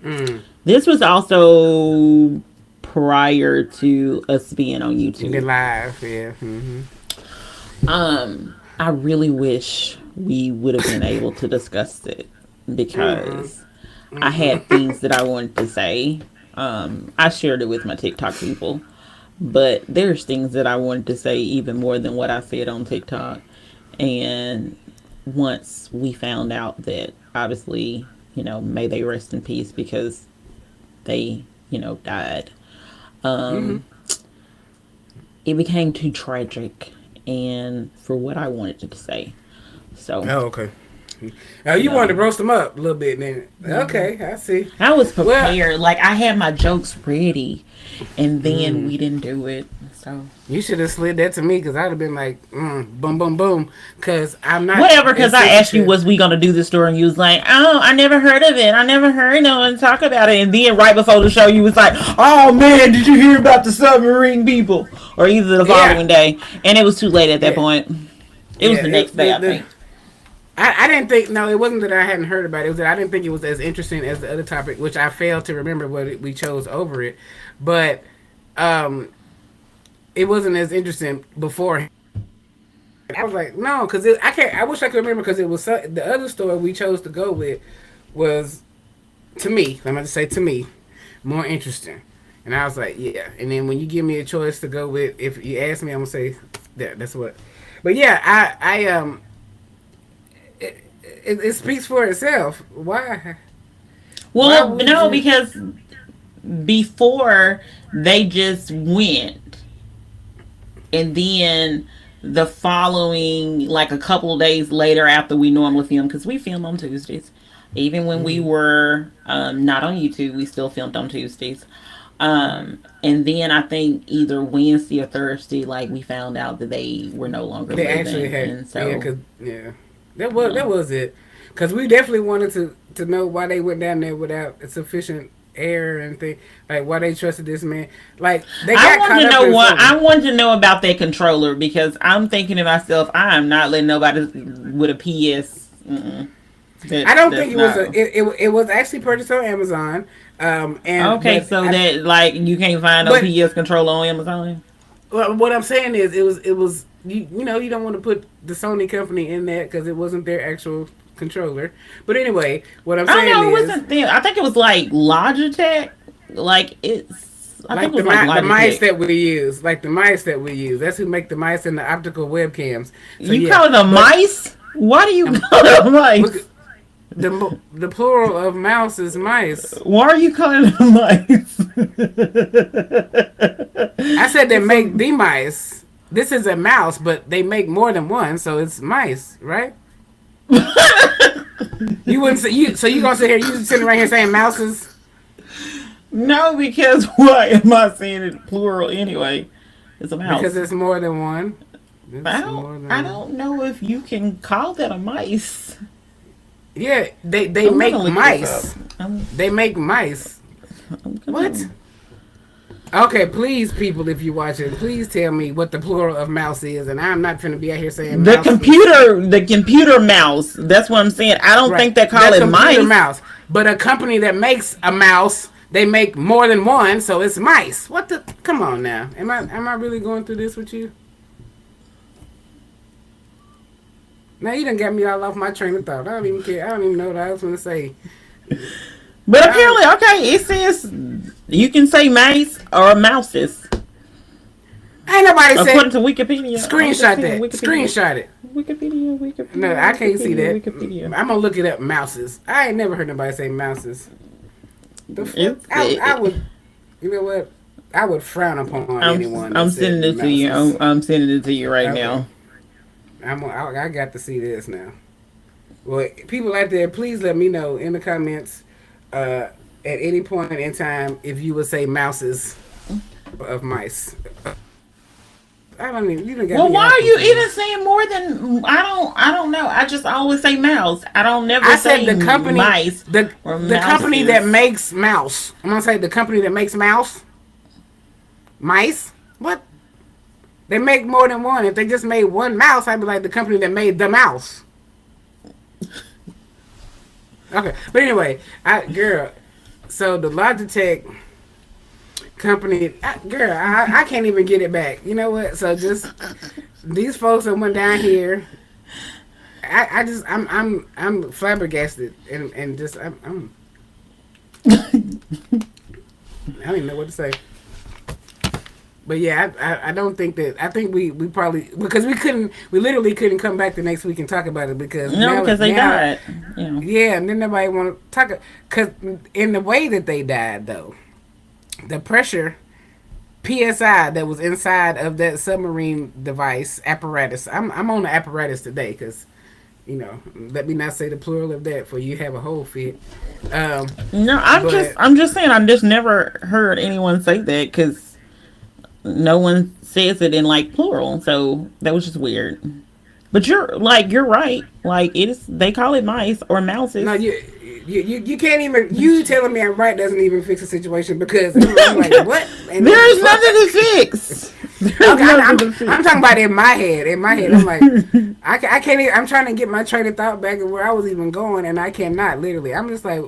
Mm. This was also prior to us being on The YouTube. live, yeah. Mm-hmm. I really wish we would have been able to discuss it Mm-mm. because I Mm-mm. had things that I wanted to say. I shared it with my TikTok people, but there's things that I wanted to say even more than what I said on TikTok. And once we found out that obviously, may they rest in peace because they, died. Mm-hmm. Um, it became too tragic and for what I wanted to say. So, Oh, okay. Oh, you wanted to yeah. roast them up a little bit, then? Mm-hmm. Okay, I see. I was Well, prepared. Like I had my jokes ready, and then mm, we didn't do it. So you should have slid that to me because I'd have been like, boom, boom, boom. Because I'm not whatever. Because as I asked you, sensitive. was we gonna do the story, and you was like, "Oh, I never heard of it. I never heard no one talk about it." And then right before the show, you was like, "Oh man, did you hear about the submarine people?" Or either the Yeah, following day, and it was too late at that yeah, point. It was yeah. the next day, I think. I didn't think, no, it wasn't that I hadn't heard about it. It was that I didn't think it was as interesting as the other topic, which I failed to remember we chose over it. But um, it wasn't as interesting before. I was like, no, because I can't. I wish I could remember because it was the other story we chose to go with was, to me. I'm going to say to me, more interesting. And I was like, yeah. And then when you give me a choice to go with, if you ask me, I'm gonna say that. That's what. But yeah, it speaks for itself. Why? Why Well, would no, you? because before they just went, and then the following, like a couple of days later after we normally film, because we film on Tuesdays, even when we Mm, were not on YouTube, we still filmed on Tuesdays. And then I think either Wednesday or Thursday, like we found out that they were no longer they actually living, had, and yeah, so cause yeah, that yeah. was it. Cause we definitely wanted to know why they went down there without sufficient air and thing. Like why they trusted this man. Like they I got want caught to up know in what something. I want to know about that controller because I'm thinking to myself, I am not letting nobody with a PS. Mm-mm. I don't think That's it was a. no. It was actually purchased on Amazon. And Okay, but so I that like you can't find no but PS controller on Amazon. well, what I'm saying is it was you know you don't want to put the Sony company in that because it wasn't their actual controller. But anyway, what I'm I don't saying know. It is, wasn't them. I think it was like Logitech. Like it's. I think like it was like the mice Logitech. that we use, like the mice that we use. That's who make the mice and the optical webcams. So You yeah, call it a but mice? Why do you um, call it a look, mice? the plural of mouse is mice. Why are you calling it a mice? I said they It's make a. the mice. This is a mouse, but they make more than one, so it's mice, right? You wouldn't say you. So you gonna sit here? You sitting right here saying mouses? No, because why am I saying it plural anyway? It's a Because mouse. it's more than one. I It's don't. more than I one. don't know if you can call that a mice. Yeah, they I'm gonna make look this up. mice. I'm. They make mice. I'm What? gonna. Okay, please, people, if you're watching, please tell me what the plural of mouse is, and I'm not finna be out here saying The mouses. computer. The computer mouse. That's what I'm saying. I don't Right, think they call the it computer mice. mouse. But a company that makes a mouse, they make more than one, so it's mice. What the? Come on now. Am I really going through this with you? Now you done got me all off my train of thought. I don't even care. I don't even know what I was gonna say. But I, apparently, okay, it says you can say mice or mouses. ain't nobody According said to Wikipedia. I'm just screenshot saying that. Wikipedia. Screenshot it. Wikipedia, No, Wikipedia, I can't see Wikipedia, that. Wikipedia. I'm gonna look it up. Mouses. I ain't never heard nobody say mouses. The fuck? It's, I would. You know what? I would frown upon I'm anyone that I'm said sending it to you. mouses. I'm sending it to you right Okay. now. I got to see this now. Well, people out there, please let me know in the comments at any point in time if you would say mouses of mice. I don't even. You done got Well, me why all are you confused. even saying more than I don't know. I just always say mouse. I don't never I said say the company, mice or the company that mouses. makes mouse. I'm gonna say the company that makes mouse, mice. What? They make more than one. If they just made one mouse, I'd be like the company that made the mouse. Okay, but anyway, girl. So the Logitech company, girl, I can't even get it back. You know what? So just these folks that went down here. I just I'm flabbergasted and just I don't even know what to say. But yeah, I don't think that I think we probably because we literally couldn't come back the next week and talk about it because No, because they now died. You know. yeah, and then nobody want to talk because in the way that they died though, the pressure PSI that was inside of that submarine device apparatus. I'm on the apparatus today because let me not say the plural of that for you have a whole fit. No, But I'm just saying. I've just never heard anyone say that because no one says it in like plural. So that was just weird. But you're right. Like it is. They call it mice or no, mouses. you can't even you telling me I'm right doesn't even fix the situation because I'm like what and There what the is fuck. nothing to fix. There's Okay, nothing to I'm fix. talking about in my head. In my head, I'm like, I can't. Even, I'm trying to get my train of thought back and where I was even going, and I cannot. Literally, I'm just like,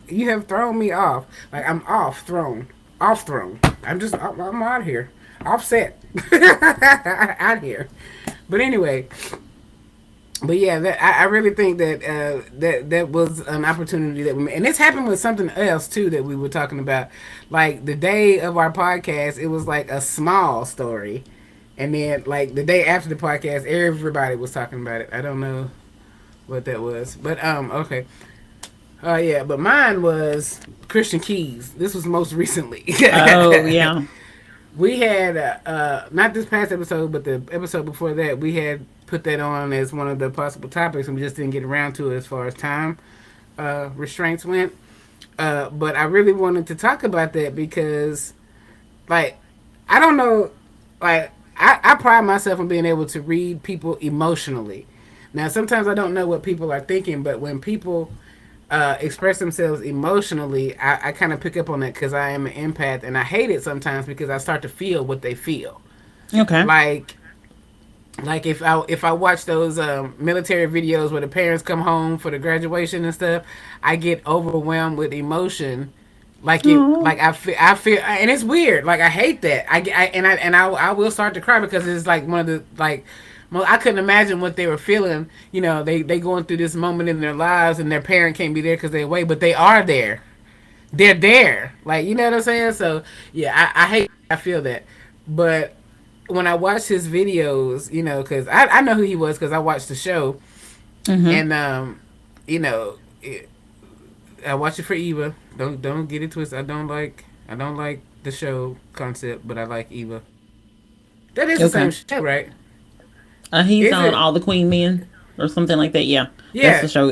you have thrown me off. Like I'm off thrown. I'm out here, offset, out here. But anyway, but yeah, I really think that that was an opportunity that we made. And this happened with something else too that we were talking about. Like the day of our podcast, it was like a small story, and then like the day after the podcast, everybody was talking about it. I don't know what that was, but okay. Yeah, but mine was Christian Keys. This was most recently. Oh yeah. We had not this past episode, but the episode before that, we had put that on as one of the possible topics, and we just didn't get around to it as far as time restraints went. But I really wanted to talk about that because, like, I don't know, like, I pride myself on being able to read people emotionally. Now, sometimes I don't know what people are thinking, but when people express themselves emotionally, I kind of pick up on that because I am an empath, and I hate it sometimes because I start to feel what they feel. Okay. Like, if I watch those military videos where the parents come home for the graduation and stuff, I get overwhelmed with emotion. Oh. I feel, and it's weird. Like I hate that. I will start to cry because it's like one of the like Well, I couldn't imagine what they were feeling. They going through this moment in their lives, and their parent can't be there because they're away, but they are there. They're there. Like, you know what I'm saying? So yeah, I hate. I feel that, but when I watch his videos, because I know who he was because I watched the show, Mm-hmm. and you know, it, I watch it for Eva. Don't get it twisted. I don't like the show concept, but I like Eva. That is the same Okay. show, right? He's Is on it? All the Queen Men or something like that. Yeah, that's the Yeah, show.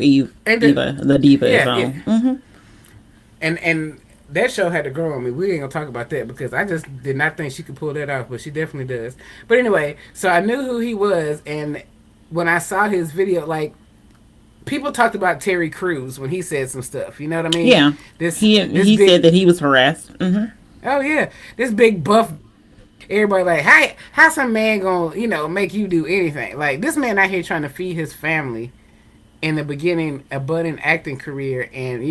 and Eva, the diva is yeah, yeah, on. Mm-hmm. and that show had to grow on me. We ain't gonna talk about that because I just did not think she could pull that off, but she definitely does. But anyway, so I knew who he was, and when I saw his video, like people talked about Terry Crews when he said some stuff. You know what I mean? Yeah, This this he said big, that he was harassed. Mm-hmm. oh yeah, this big buff. Everybody like, how some man gonna make you do anything? Like this man out here trying to feed his family in the beginning, a budding acting career, and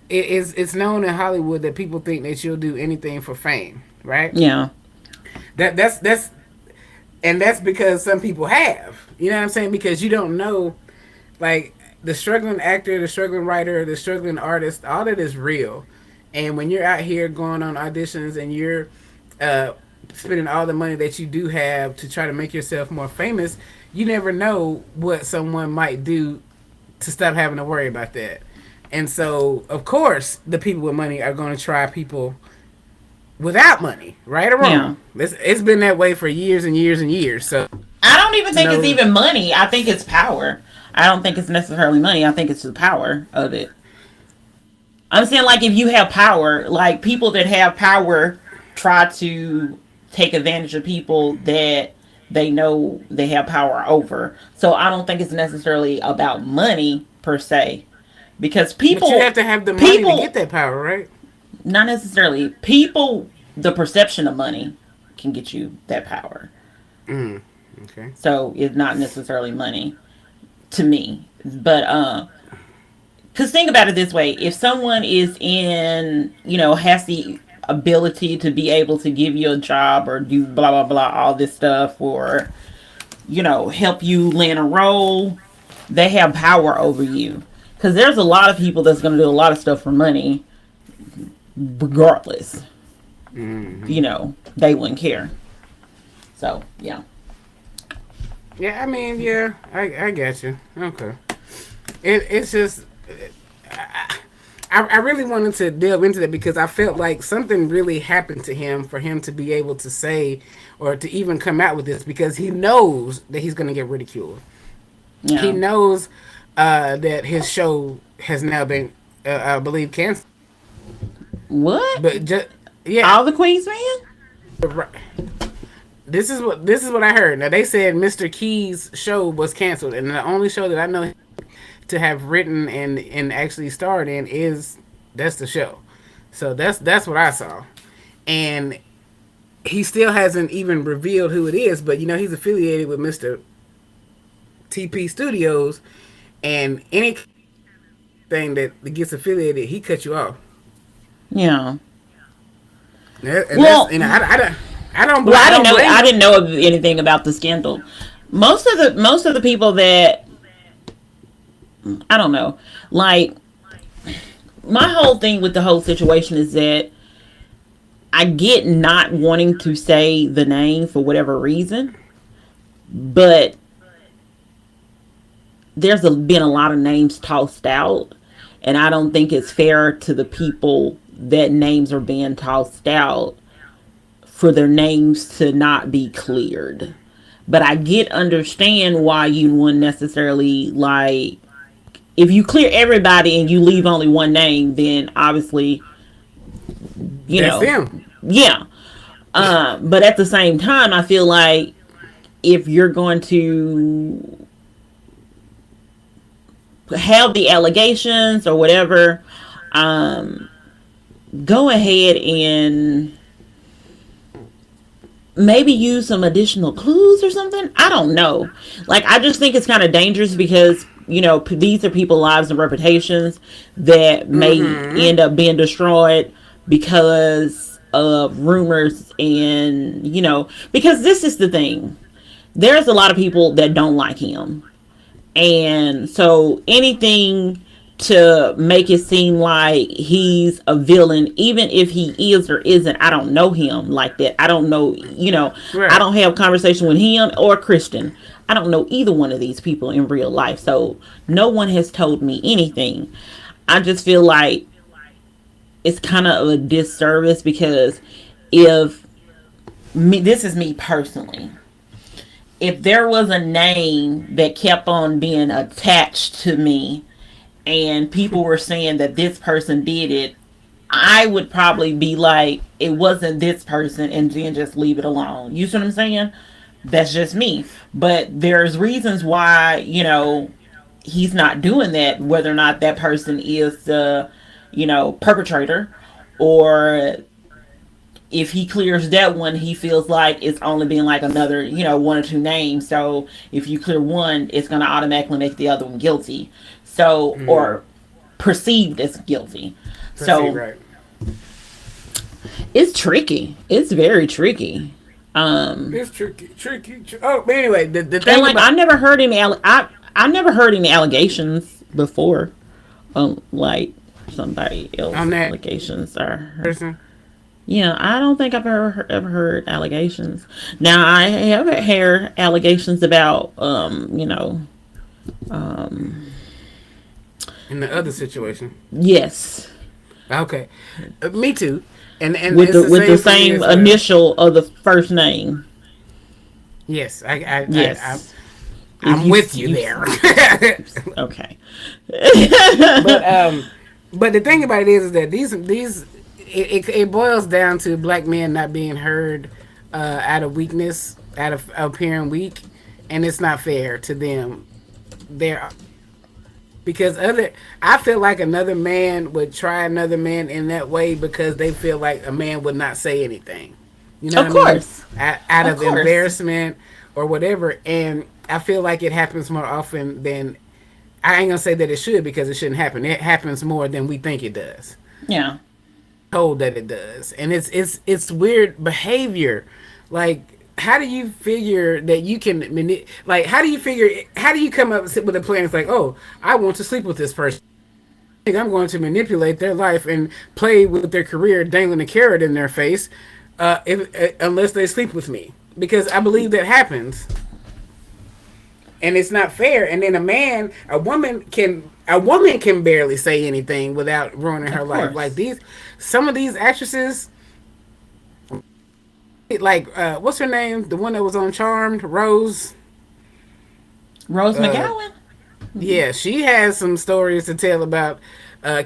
it's known in Hollywood that people think that you'll do anything for fame, right? Yeah, That's and that's because some people have. You know what I'm saying? Because you don't know, like the struggling actor, the struggling writer, the struggling artist, all that is real. And when you're out here going on auditions and you're uh, spending all the money that you do have to try to make yourself more famous, you never know what someone might do to stop having to worry about that. And so, of course, the people with money are going to try people without money, right or yeah. wrong. It's been that way for years and years and years. So, I don't even think it's no, even money. I think it's power. I don't think it's necessarily money. I think it's the power of it. I'm saying, like, if you have power, like people that have power try to take advantage of people that they know they have power over. So I don't think it's necessarily about money per se, because but you have to have the money to get people, that power, right? not necessarily people, the perception of money can get you that power. Mm, okay. So it's not necessarily money to me, but because think about it this way: if someone is in, has the ability to be able to give you a job or do blah blah blah, all this stuff, or help you land a role, they have power over you. Because there's a lot of people that's going to do a lot of stuff for money, regardless. Mm-hmm. They wouldn't care. So yeah, Yeah, I mean, yeah, I get you. Okay. It's just I really wanted to delve into that because I felt like something really happened to him for him to be able to say or to even come out with this because he knows that he's going to get ridiculed. He yeah. knows that his show has now been, I believe, canceled. What? But just yeah, All the Queens man? this is what I heard. Now they said Mr. Key's show was canceled, and the only show that I know to have written and actually starred in is that's the show. So that's what I saw, and he still hasn't even revealed who it is. But he's affiliated with Mr. TP Studios, and anything that gets affiliated, he cut you off. Yeah. And that's Well, well, I don't blame I him. didn't know anything about the scandal. Most of the people that, I don't know, like, my whole thing with the whole situation is that I get not wanting to say the name for whatever reason, but been a lot of names tossed out, and I don't think it's fair to the people that names are being tossed out for their names to not be cleared. But I get understand why you wouldn't necessarily, like, if you clear everybody and you leave only one name, then obviously, you That's know, them. yeah. But at the same time, I feel like if you're going to have the allegations or whatever, um, go ahead and maybe use some additional clues or something. I don't know. Like, I just think it's kind of dangerous because, these are people's lives and reputations that may Mm-hmm. end up being destroyed because of rumors. And, because this is the thing. there's a lot of people that don't like him. And so anything to make it seem like he's a villain, even if he is or isn't, I don't know him like that. I don't know, I Right. don't have conversation with him or Christian. I don't know either one of these people in real life. So no one has told me anything. I just feel like it's kind of a disservice because if me, this is me personally, if there was a name that kept on being attached to me and people were saying that this person did it, I would probably be like, it wasn't this person, and then just leave it alone. You see what I'm saying? That's just me. But there's reasons why, he's not doing that, whether or not that person is the, perpetrator, or if he clears that one, he feels like it's only being like another, one or two names. So if you clear one, it's going to automatically make the other one guilty. So, Mm-hmm. or perceived as guilty. Perceive So right. it's tricky. It's very tricky. It's tricky, tricky. Oh, but anyway, the And thing like about I never heard any allegations before. Like somebody else on that allegations are. person, Yeah, I don't think I've ever heard allegations. Now I have heard allegations about um in the other situation. yes, Okay, me too. And with it's the the same for me same as well. initial of the first name. Yes, Yes. If I'm with you you there. okay. but but the thing about it is that it boils down to black men not being heard out of weakness, out of appearing weak, and it's not fair to them. They're because other I feel like another man would try another man in that way because they feel like a man would not say anything. You know Of what I mean? course. Out Of of course. embarrassment or whatever. And I feel like it happens more often than I ain't gonna say that it should because it shouldn't happen. It happens more than we think it does. Yeah. Told that it does, and it's weird behavior. Like, how do you figure that you can like? How do you figure? How do you come up with a plan? It's like, oh, I want to sleep with this person. I think I'm going to manipulate their life and play with their career, dangling a carrot in their face, if unless they sleep with me, because I believe that happens, and it's not fair. And then a woman can barely say anything without ruining her Of life. Like course. these, some of these actresses, like what's her name, the one that was on Charmed, Rose. Rose Uh, McGowan. yeah, she has some stories to tell about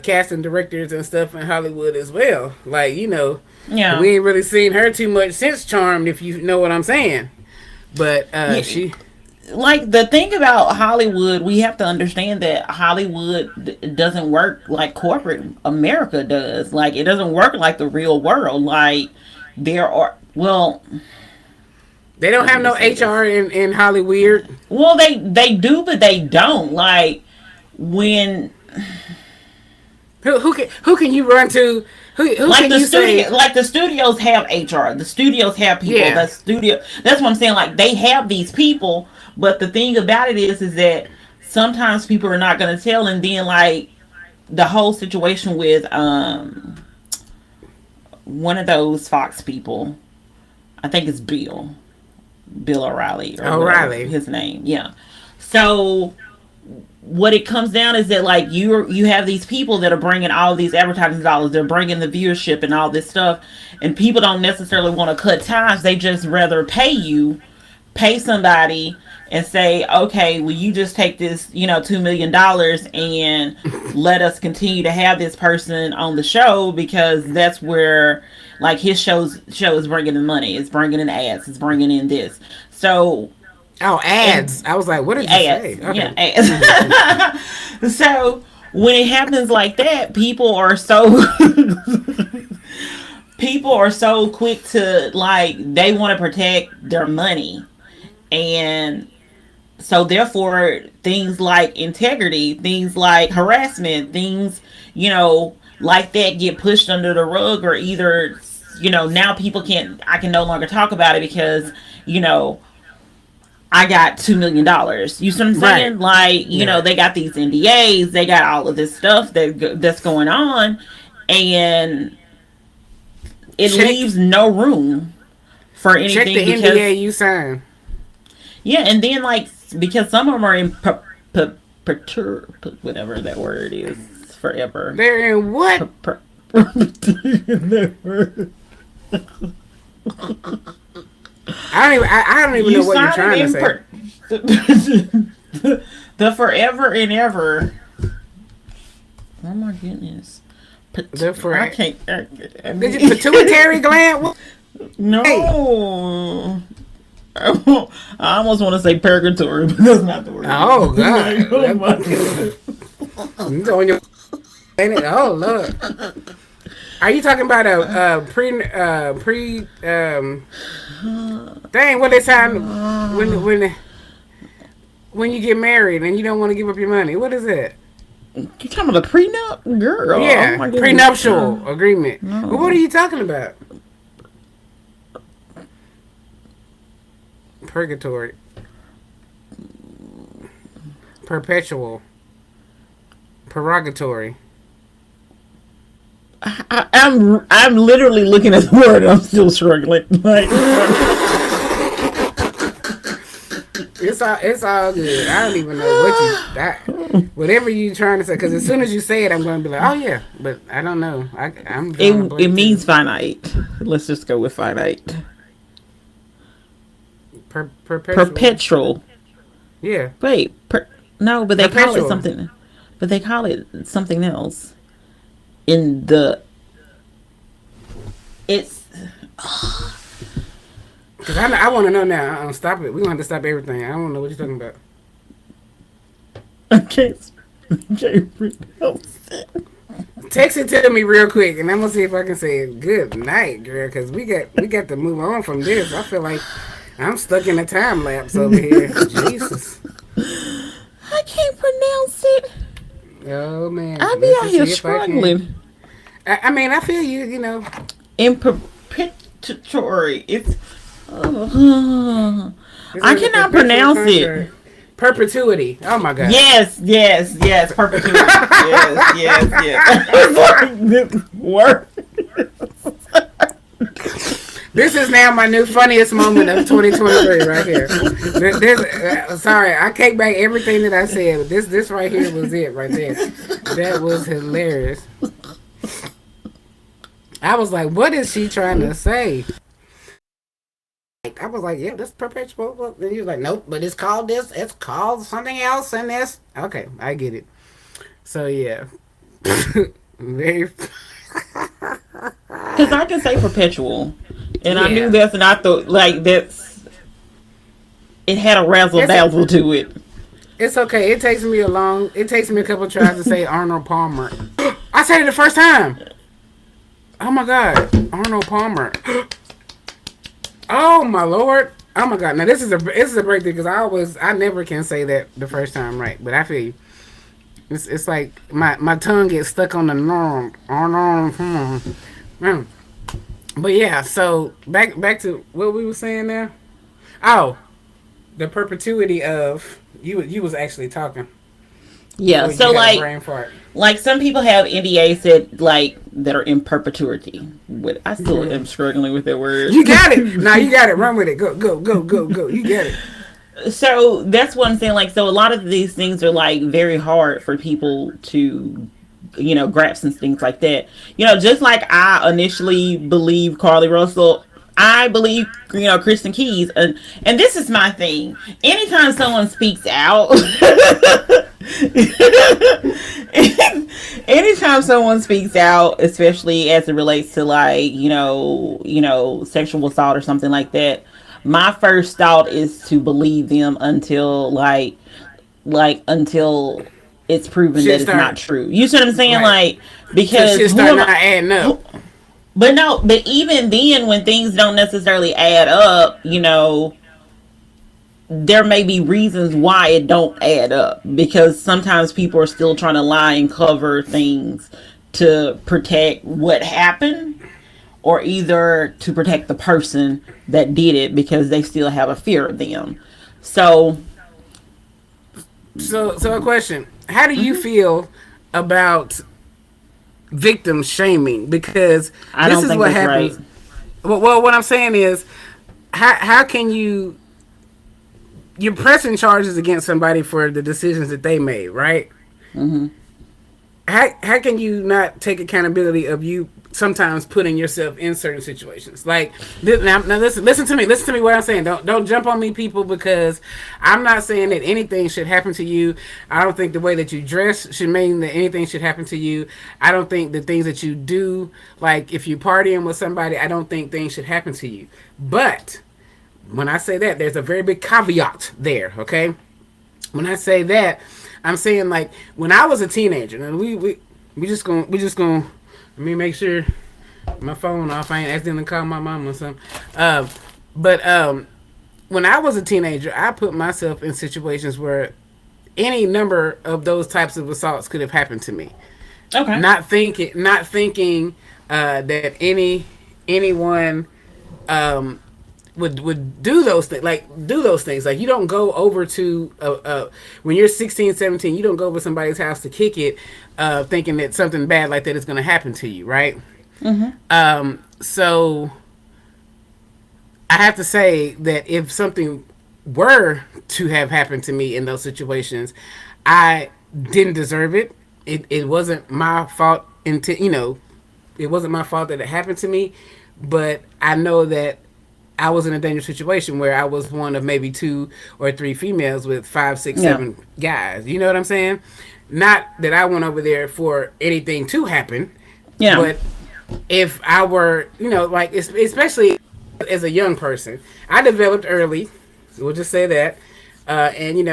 casting directors and stuff in Hollywood as well. Like, Yeah. we ain't really seen her too much since Charmed, if you know what I'm saying. But Yeah. she, Like the thing about Hollywood, we have to understand that Hollywood doesn't work like corporate America does. Like it doesn't work like the real world. Like there are they don't let me have no just say HR this. in Hollywood. They do, but they don't. Like when Who can you run to? Who like can you say? the studios have HR. The studios have people. Yeah, The studio That's what I'm saying. Like they have these people, but the thing about it is that sometimes people are not gonna tell, and then like the whole situation with one of those Fox people, I think it's Bill O'Reilly or whatever O'Reilly. his name. Yeah. So what it comes down is that like you have these people that are bringing all these advertising dollars, they're bringing the viewership and all this stuff, and people don't necessarily want to cut ties. They just rather pay somebody and say, okay, will you just take this, $2 million and let us continue to have this person on the show, because that's where like his show is bringing in money, it's bringing in ads, it's bringing in this. So Oh, ads. and I was like, what did you ads, say? yeah, Okay. ads. So when it happens like that, people are so quick to like they want to protect their money, and so therefore things like integrity, things like harassment, things like that get pushed under the rug, or either now people can't I can no longer talk about it because you know I got $2 million. You see what I'm Right. saying? Like, Yeah. they got these NDAs, they got all of this stuff that's going on, and it Check leaves no room for check the anything NDA because you signed. yeah, and then like because some of them are in whatever that word is forever. They're in what? I don't even You know what you're sign it trying to in say. the forever and ever. Oh my goodness. The for I can't. Did you pituitary gland? Hey. No. I almost want to say purgatory, but that's not the word. Oh Like, oh my God. goodness. You on your oh Lord. Are you talking about a pre dang what they sign when you get married and you don't want to give up your money? What is it? You talking about a prenup, girl? Oh Yeah, my goodness. prenuptial agreement. But what are No. you talking about? Purgatory, perpetual, purgatory. I'm literally looking at the word. I'm still struggling. Like, It's all good. I don't even know what whatever you trying to say. Because as soon as you say it, I'm going to be like, oh yeah, but I don't know. I'm drawing a it blank too. means finite. Let's just go with finite. Perpetual. Perpetual. Yeah, Wait, no, but they call it perpetual. something. But they call it something else. In the it's Because I want to know now. Stop it. We're going to have to stop everything. I don't know what you're talking about. I can't pronounce it. Text it to me real quick, and I'm gonna see if I can say it. Good night, girl. Because we got to move on from this. I feel like I'm stuck in a time lapse over here. Jesus. I can't pronounce it. Oh man. I be Let's out just here see if I can. struggling. I mean, I feel you. You know. In perpetuatory. It's Is I it a cannot perpetual pronounce it. contract? Perpetuity. Oh my god. Yes, perpetuity. Yes. It's like this word. This is now my new funniest moment of 2023 right here. Sorry, I take back everything that I said. But this right here was it right there. That was hilarious. I was like, what is she trying to say? I was like, yeah, this perpetual. And he was like, nope, but it's called this. It's called something else, and this. Okay, I get it. So yeah, very. Because I can say perpetual, and I knew Yeah, that's not the like that's. It had a razzle it's dazzle to it. it's okay. It takes me a couple tries to say Arnold Palmer. I said it the first time. Oh my god, Arnold Palmer. Oh my lord. Oh my god. Now this is a breakthrough because I never can say that the first time right, but I feel you. It's like my tongue gets stuck on the norm. Mm. But yeah, so back to what we were saying there. Oh, the perpetuity of you was actually talking Yeah, before you so had a brain fart. like some people have NDAs that are in perpetuity. With I still am struggling with that word. You got it. Now you got it. Run with it. Go. You got it. So that's what I'm saying. Like, so a lot of these things are like very hard for people to, grasp and things like that. Just like I initially believe Carly Russell, I believe, Kristen Keys. And this is my thing. Anytime someone speaks out, anytime someone speaks out, especially as it relates to like, sexual assault or something like that, my first thought is to believe them until until it's proven Shit that it's not start true. You see what I'm saying? right. Like, Till because shit who start am not I? adding up. Who, but no, but even then, when things don't necessarily add up, there may be reasons why it don't add up because sometimes people are still trying to lie and cover things to protect what happened or either to protect the person that did it because they still have a fear of them. So, So a question: how do you mhm, feel about victim shaming? Because I this don't is think what that's right. happens. Well, what I'm saying is, how can you're pressing charges against somebody for the decisions that they made, right? Hmm. How can you not take accountability of you sometimes putting yourself in certain situations? Like now listen to me what I'm saying. Don't jump on me, people, because I'm not saying that anything should happen to you. I don't think the way that you dress should mean that anything should happen to you. I don't think the things that you do, like if you're partying with somebody, I don't think things should happen to you. But when I say that, there's a very big caveat there. Okay, when I say that, I'm saying like when I was a teenager, and we just gonna let me make sure my phone off. I ain't accidentally call my mom or something. But when I was a teenager, I put myself in situations where any number of those types of assaults could have happened to me. Okay. Not thinking that anyone um, would do those things, like you don't go over to when you're 16, 17, you don't go over somebody's house to kick it thinking that something bad like that is going to happen to you, right? Hmm. So I have to say that if something were to have happened to me in those situations, I didn't deserve it. It wasn't my fault. It wasn't my fault that it happened to me, but I know that I was in a dangerous situation where I was one of maybe two or three females with five, six, Yeah. seven guys. You know what I'm saying? Not that I went over there for anything to happen, Yeah. but if I were, like especially as a young person, I developed early. We'll just say that, and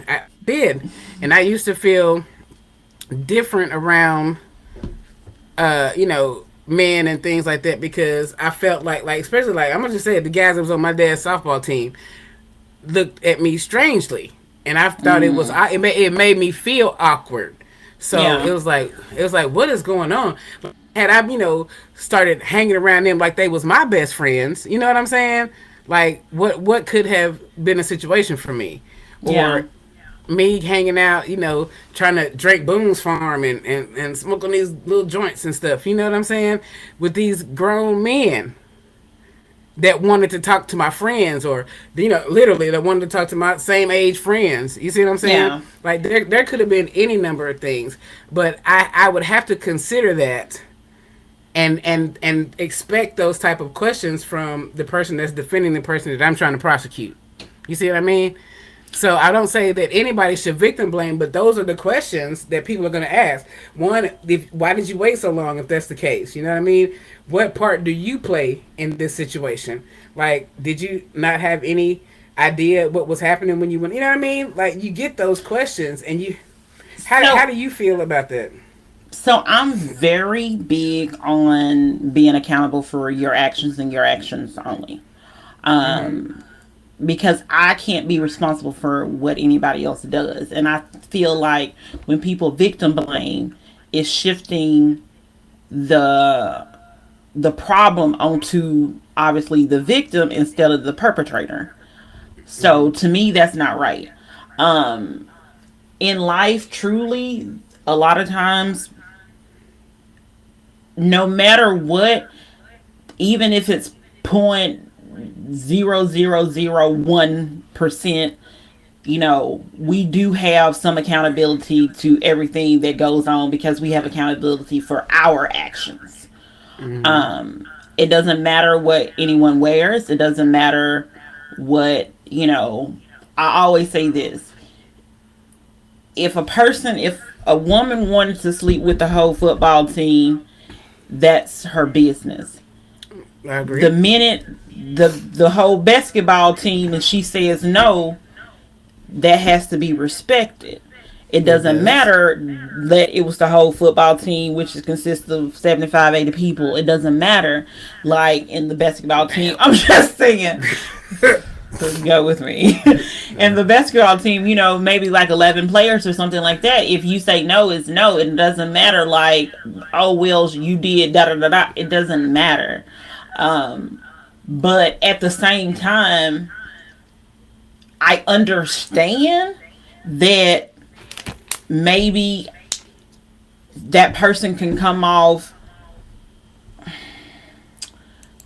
I did, and I used to feel different around men and things like that because I felt like especially like I'm gonna just say it, the guys that was on my dad's softball team looked at me strangely, and I thought Mm. it made me feel awkward. So Yeah. it was like what is going on? Had I started hanging around them like they was my best friends, you know what I'm saying? Like what could have been a situation for me, Yeah. or me hanging out, trying to drink Boone's Farm and smoke on these little joints and stuff. You know what I'm saying? With these grown men that wanted to talk to my friends, or literally that wanted to talk to my same age friends. You see what I'm saying? Yeah. Like there could have been any number of things, but I would have to consider that and expect those type of questions from the person that's defending the person that I'm trying to prosecute. You see what I mean? So I don't say that anybody should victim blame, but those are the questions that people are going to ask. One, why did you wait so long? If that's the case, you know what I mean. What part do you play in this situation? Like, did you not have any idea what was happening when you went? You know what I mean? Like, you get those questions, and how So, do you feel about that? so I'm very big on being accountable for your actions and your actions only. Mm-hmm. Um, because I can't be responsible for what anybody else does. And I feel like when people victim blame, it's shifting the the problem onto obviously the victim instead of the perpetrator. So Mm-hmm. to me that's not right. Um in life truly a lot of times no matter what, even if it's 0.0001%, we do have some accountability to everything that goes on because we have accountability for our actions. Mm-hmm. It doesn't matter what anyone wears, it doesn't matter what, I always say this. If a woman wanted to sleep with the whole football team, that's her business. I The agree. minute the whole basketball team and she says no, that has to be respected. It It doesn't does. matter that it was the whole football team, which consists of 75, 80 people. It doesn't matter. Like in the basketball team, Damn. I'm just saying. So go with me. And the basketball team, maybe like 11 players or something like that. If you say no, it's no. It doesn't matter. Like, oh, Wills, you did da da da da. It doesn't matter. Um, but at the same time, I understand that maybe that person can come off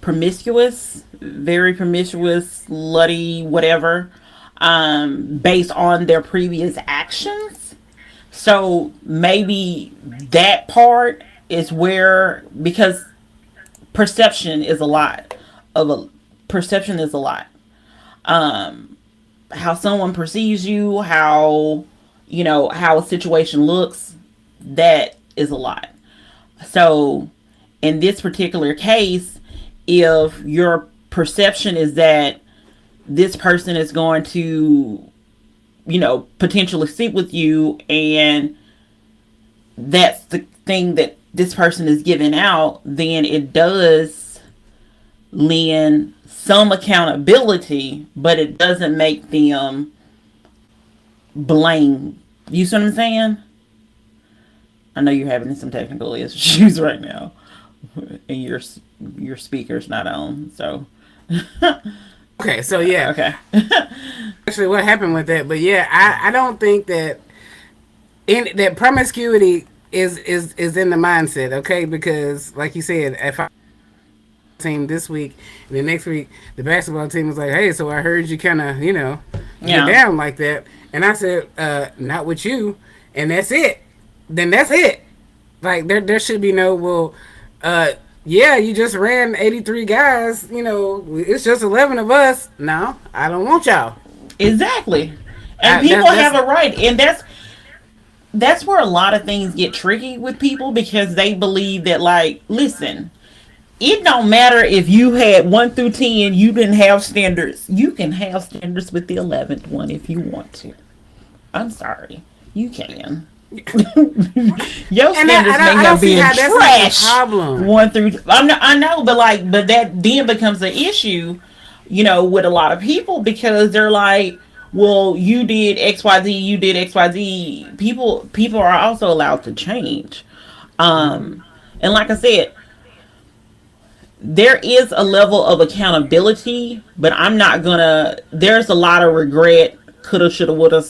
promiscuous, very promiscuous, slutty, whatever, based on their previous actions. So maybe that part is where, because perception is a lot of a perception is a lot. Um, how someone perceives you, how how a situation looks, that is a lot. So in this particular case, if your perception is that this person is going to, potentially sleep with you, and that's the thing that this person is giving out, then it does lend some accountability, but it doesn't make them blame. You see what I'm saying? I know you're having some technical issues right now, and your speaker's not on. So, Okay, so yeah, okay, actually, what happened with that? But yeah, I don't think that that promiscuity is in the mindset. Okay, because like you said, if I team this week and the next week the basketball team was like, hey, so I heard you kind of get yeah. down like that, and I said, not with you, and that's it. Then that's it. Like there should be no, well, yeah, you just ran 83 guys, it's just 11 of us. No, I don't want y'all. Exactly. And people have a right, and that's where a lot of things get tricky with people, because they believe that, like, listen, it don't matter if you had 1 through 10, you didn't have standards. You can have standards with the 11th one if you want to. I'm sorry, you can. Your standards may have been trash. Problem. 1 through, I know, but that then becomes an issue, with a lot of people, because they're like, well, you did XYZ, you did XYZ. People are also allowed to change. And like I said, there is a level of accountability, but I'm not gonna. There's a lot of regret, coulda, shoulda, woulda,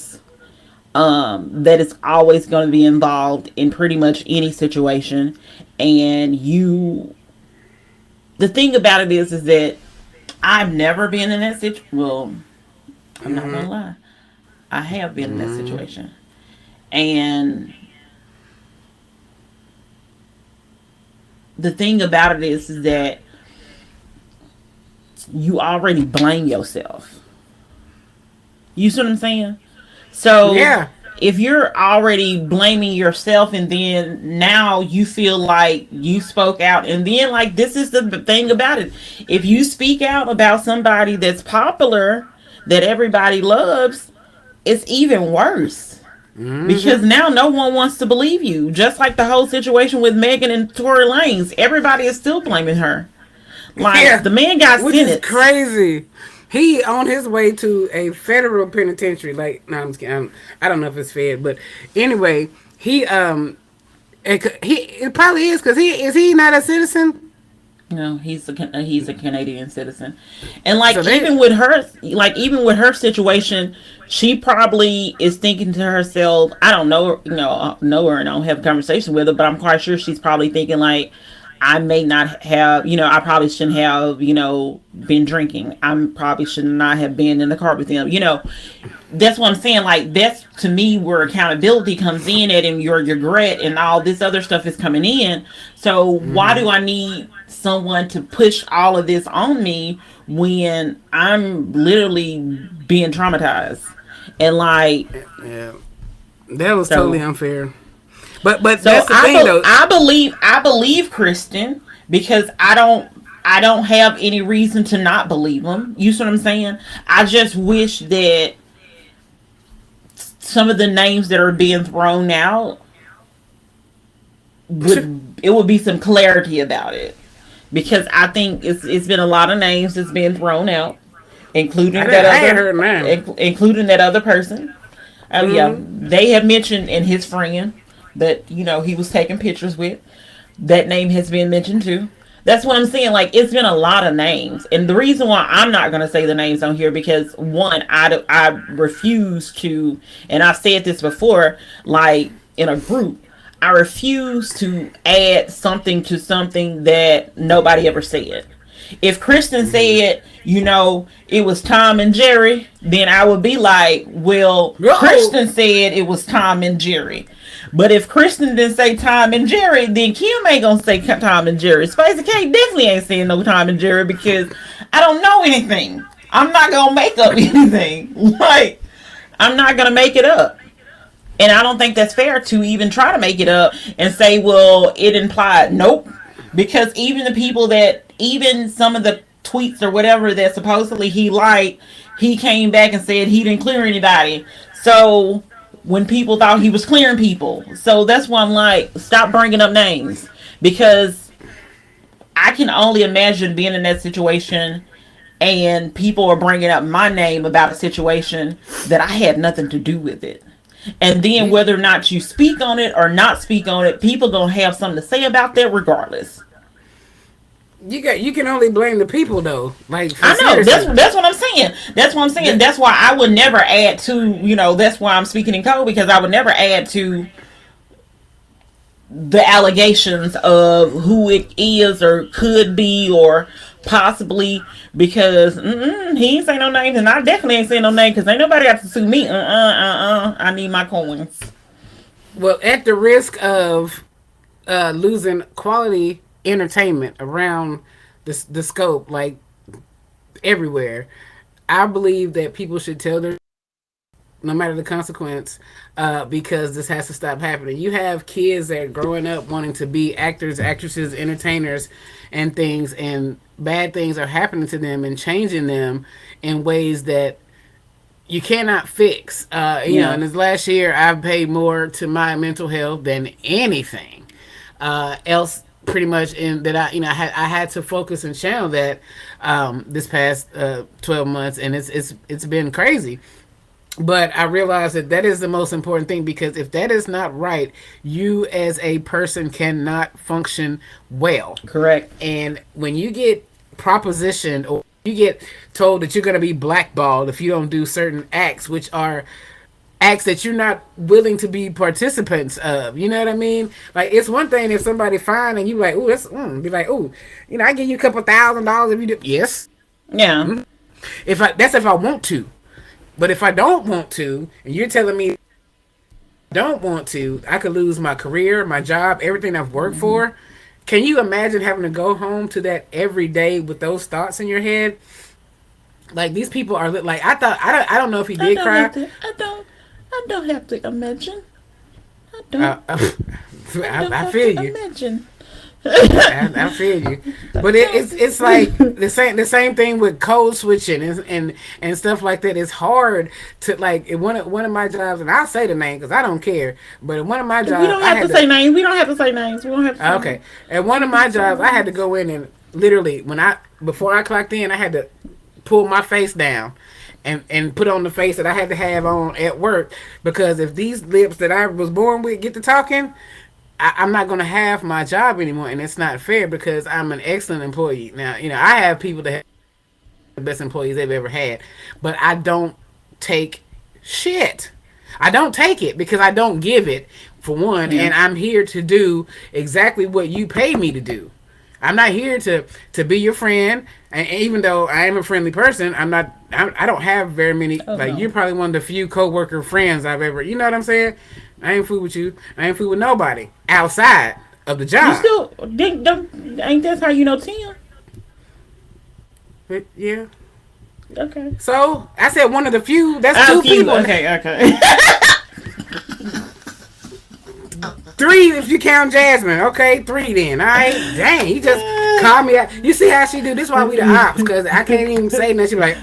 that is always going to be involved in pretty much any situation. And the thing about it is that I've never been in that situation. Well, I'm not gonna lie, I have been in that situation, and the thing about it is that you already blame yourself. You see what I'm saying? So Yeah. if you're already blaming yourself, and then now you feel like you spoke out, and then, like, this is the thing about it. If you speak out about somebody that's popular, that everybody loves, it's even worse. Because now no one wants to believe you. Just like the whole situation with Megan and Tory Lanez, everybody is still blaming her. Like, Yeah. the man got Which sentenced. is crazy. He on his way to a federal penitentiary. Like, no, I'm just kidding. I don't know if it's fed, but anyway, it probably is, because he not a citizen. No, he's a Canadian citizen, and like, So even with her situation, she probably is thinking to herself. I don't know, know her, and I don't have a conversation with her, but I'm quite sure she's probably thinking, like, I may not have, I probably shouldn't have, been drinking. I probably should not have been in the car with him. That's what I'm saying. Like, that's to me where accountability comes in at, and your regret and all this other stuff is coming in. So why do I need someone to push all of this on me when I'm literally being traumatized? And like, Yeah, that was so, totally unfair. But so that's the thing, though. I believe Kristen, because I don't have any reason to not believe him. You see what I'm saying? I just wish that some of the names that are being thrown out would be some clarity about it, because I think it's been a lot of names that's been thrown out, including including that other person. Oh yeah, they have mentioned, and his friend that he was taking pictures with. That name has been mentioned too. That's what I'm saying. Like, it's been a lot of names, and the reason why I'm not gonna say the names on here because one, I refuse to, and I've said this before, like in a group, I refuse to add something to something that nobody ever said. If Kristen said, it was Tom and Jerry, then I would be like, well, No. Kristen said it was Tom and Jerry. But if Kristen didn't say Tom and Jerry, then Kim ain't gonna say Tom and Jerry. Spicy K definitely ain't saying no Tom and Jerry because I don't know anything. I'm not gonna make up anything. Like, I'm not gonna make it up. And I don't think that's fair to even try to make it up and say, well, it implied. Nope. Because even the people that, even some of the tweets or whatever that supposedly he liked, he came back and said he didn't clear anybody. So when people thought he was clearing people. So that's why I'm like, stop bringing up names. Because I can only imagine being in that situation and people are bringing up my name about a situation that I had nothing to do with it. And then whether or not you speak on it or not speak on it, people gonna have something to say about that regardless. You can only blame the people though. Like for I know seriously. that's what I'm saying. That's what I'm saying. The- That's why I would never add to. That's why I'm speaking in code because I would never add to the allegations of who it is or could be or possibly because he ain't say no names and I definitely ain't saying no name because ain't nobody got to sue me. I need my coins. well, at the risk of losing quality entertainment around the scope, like everywhere, I believe that people should tell their no matter the consequence, because this has to stop happening. You have kids that are growing up wanting to be actors, actresses, entertainers, and things, and bad things are happening to them and changing them in ways that you cannot fix. Yeah. In this last year, I've paid more to my mental health than anything else. Pretty much, in that I had to focus and channel that this past 12 months, and it's been crazy. But I realize that that is the most important thing because if that is not right, you as a person cannot function well. Correct. And when you get propositioned or you get told that you're going to be blackballed if you don't do certain acts, which are acts that you're not willing to be participants of. You know what I mean? Like it's one thing if somebody fine and you like, ooh, that's be like, ooh, I give you a couple $1,000 if you do. Yes, Yeah. if I want to. But if I don't want to, and you're telling me I don't want to, I could lose my career, my job, everything I've worked for. Can you imagine having to go home to that every day with those thoughts in your head? Like these people are like I don't know if he I did don't cry. have to. I don't have to imagine. I Uh, don't. I don't I have feel to you. imagine. I feel you, but it's like the same thing with code switching and stuff like that. It's hard to like in one of my jobs, and I'll say the name because I don't care. But in one of my We jobs, don't I have to had say to names. We don't have to say names. We don't have to say okay. names. At one of We don't my have to say jobs, I had to names. go in and literally when I before I clocked in, I had to pull my face down and put on the face that I had to have on at work because if these lips that I was born with get to talking, I'm not going to have my job anymore, and it's not fair because I'm an excellent employee. Now, I have people that have the best employees they've ever had, but I don't take shit. I don't take it because I don't give it for one, Yeah. and I'm here to do exactly what you pay me to do. I'm not here to be your friend, and even though I am a friendly person, I'm not. I don't have very many. Oh Like you're no. probably one of the few coworker friends I've ever. You know what I'm saying? I ain't fool with you. I ain't fool with nobody outside of the You job. still don't ain't that's how you know Tim? But yeah. Okay. So I said one of the few. That's Oh, two few. people. Okay. Okay. Three if you count Jasmine. Okay, three then. All right. Dang, he just called me out. You see how she do? This is why we the ops because I can't even say nothing. She be like,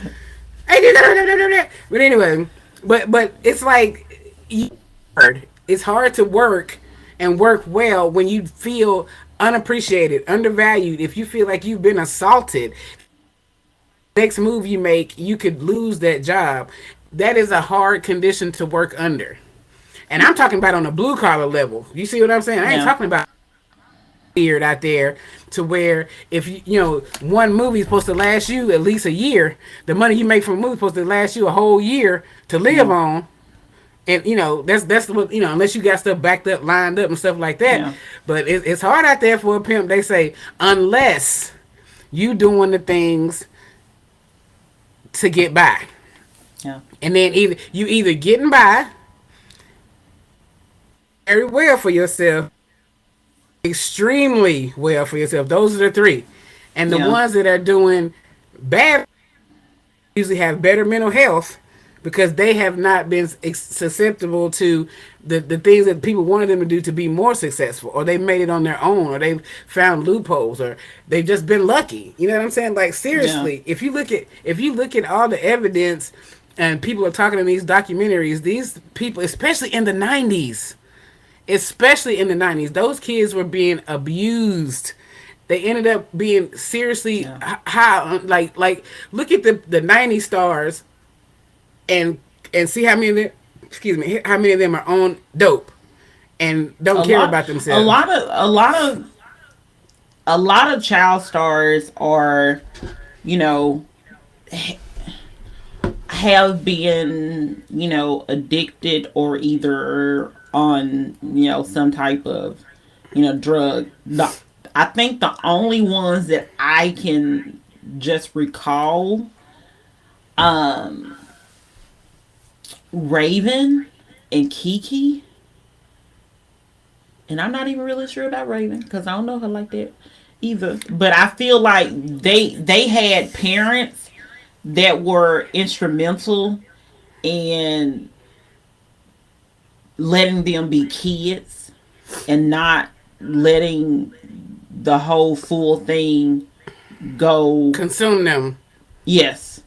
hey, but anyway, but it's like it's hard to work and work well when you feel unappreciated, undervalued. If you feel like you've been assaulted, next move you make, you could lose that job. That is a hard condition to work under. And I'm talking about on a blue collar level. You see what I'm saying? I ain't Yeah. talking about weird out there to where if one movie is supposed to last you at least a year, the money you make from a movie is supposed to last you a whole year to live Yeah. on. And that's what unless you got stuff backed up, lined up, and stuff like that. Yeah. But it's hard out there for a pimp. They say unless you doing the things to get by, Yeah. and then either getting by very well for yourself, extremely well for yourself. Those are the three, and the Yeah. ones that are doing bad usually have better mental health because they have not been susceptible to the things that people wanted them to do to be more successful, or they made it on their own, or they've found loopholes, or they've just been lucky. You know what I'm saying? Like Yeah. seriously, if you look at all the evidence and people are talking in these documentaries, these people, especially in the 90s, those kids were being abused. They ended up being seriously Yeah. high. Like look at the 90s stars and see how many of them, how many of them are on dope and don't A care lot. about A themselves. lot of. A lot of. A lot of child stars are, you know, have been, addicted or either on, some type of, drug. I think the only ones that I can just recall, um, Raven and Kiki, and I'm not even really sure about Raven because I don't know her like that either. But I feel like they had parents that were instrumental in letting them be kids and not letting the whole full thing go. Consume them. Yes,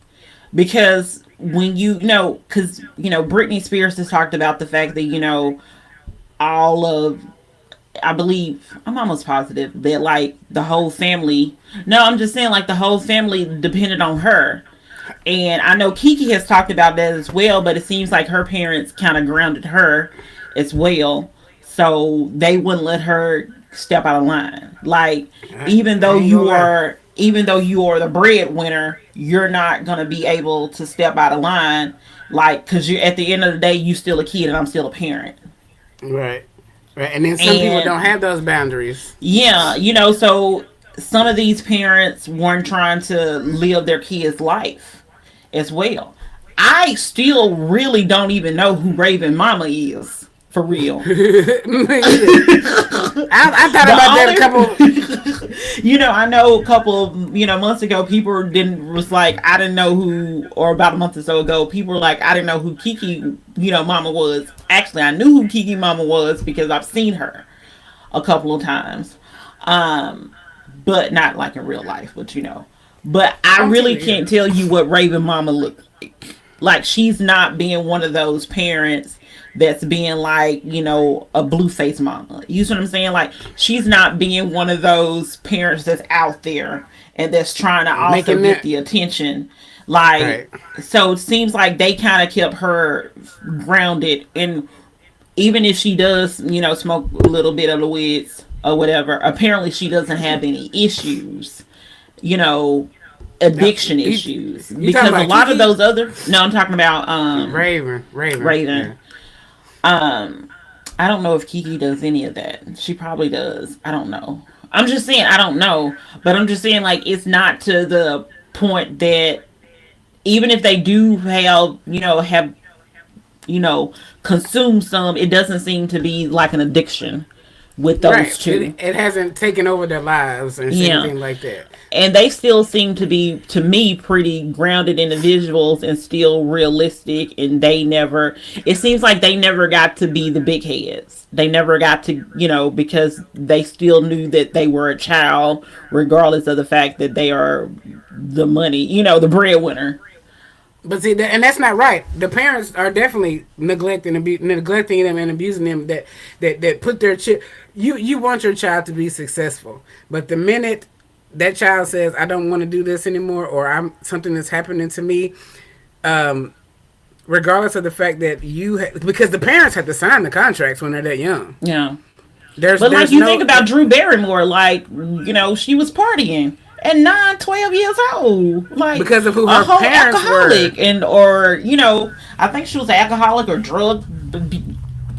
because when because Britney Spears has talked about the fact that all of, I believe, I'm almost positive that like the whole family, no, I'm just saying like the whole family depended on her. And I know Kiki has talked about that as well, but it seems like her parents kind of grounded her as well. So they wouldn't let her step out of line. Like even I though ain't gonna you lie. are even though you are the breadwinner, you're not going to be able to step out of line, like, cuz you, at the end of the day, you still a kid and I'm still a parent. Right. Right. And then some people don't And have those boundaries. yeah, so some of these parents weren't trying to live their kids' life as well. I still really don't even know who Raven Mama is for real. Me either. I thought The about that a couple. only, I know a couple of, months ago, people didn't, was like, I didn't know who, or about a month or so ago, people were like, I didn't know who Kiki, Mama was. Actually, I knew who Kiki Mama was because I've seen her a couple of times. Um, but not like in real life, but But I I'm really telling you. can't tell you what Raven Mama looked like. Like, she's not being one of those parents that's being like, a blue face mama. You see what I'm saying? Like, she's not being one of those parents that's out there and that's trying to also Making get that the attention. Like, right. so it seems like they kind of kept her grounded. And even if she does, smoke a little bit of the weeds or whatever, apparently she doesn't have any issues, you know, Now, addiction you, issues. you talking Because a about lot of Kiki? those other, no, I'm talking about Raven. Yeah. Raven. Um, I don't know if Kiki does any of that. She probably does. I don't know. I'm just saying I don't know, but I'm just saying like it's not to the point that even if they do have consumed some, it doesn't seem to be like an addiction with those Right. two. It hasn't taken over their lives or Yeah. anything like that. And they still seem to be, to me, pretty grounded individuals and still realistic. And they never, it seems like they never got to be the big heads. They never got to, because they still knew that they were a child, regardless of the fact that they are the money, the breadwinner. But see, and that's not right. The parents are definitely neglecting them and abusing them. That put their you want your child to be successful, but the minute that child says, "I don't want to do this anymore," or "I'm something that's happening to me," um, regardless of the fact that because the parents have to sign the contracts when they're that young. Yeah. But like There's you think no about Drew Barrymore, like, she was partying at 9, 12 years old, like because of who a her whole parents were. alcoholic, and or I think she was an alcoholic or drug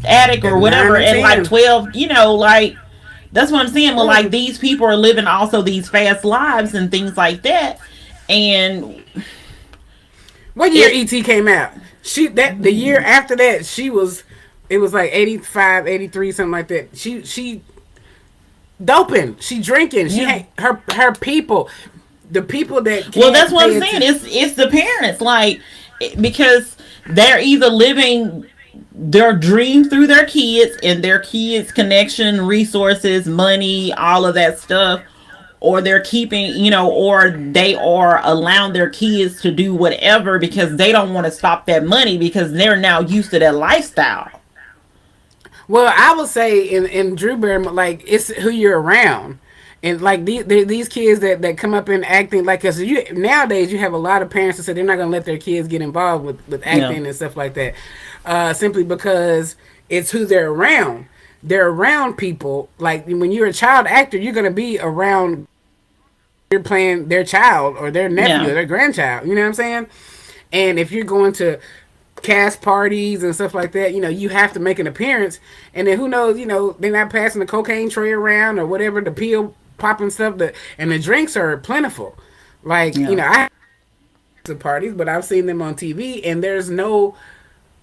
addict At or nine whatever and at like 10. 12. Like that's what I'm saying. But like Mm. these people are living also these fast lives and things like that, and What year it ET came out? The year after that, it was like 85, 83, something like that. She doping, she drinking, she yeah. had her people, the people that Well, that's can't what I'm pay saying. attention. It's the parents, like because they're either living their dream through their kids and their kids' connection, resources, money, all of that stuff, or they're keeping, or they are allowing their kids to do whatever because they don't want to stop that money because they're now used to that lifestyle. Well, I would say in Drew Barrymore, like it's who you're around, and like these kids that come up and acting like, because you nowadays you have a lot of parents that say they're not gonna let their kids get involved with Yeah, acting and stuff like that, simply because it's who they're around. They're around people. Like when you're a child actor, you're gonna be around. You're playing their child or their nephew yeah, or their grandchild. You know what I'm saying? And if you're going to cast parties and stuff like that, you have to make an appearance. And then who knows, they're not passing the cocaine tray around or whatever, the pill popping stuff. And the drinks are plentiful. Like, yeah, I to parties, but I've seen them on TV, and there's no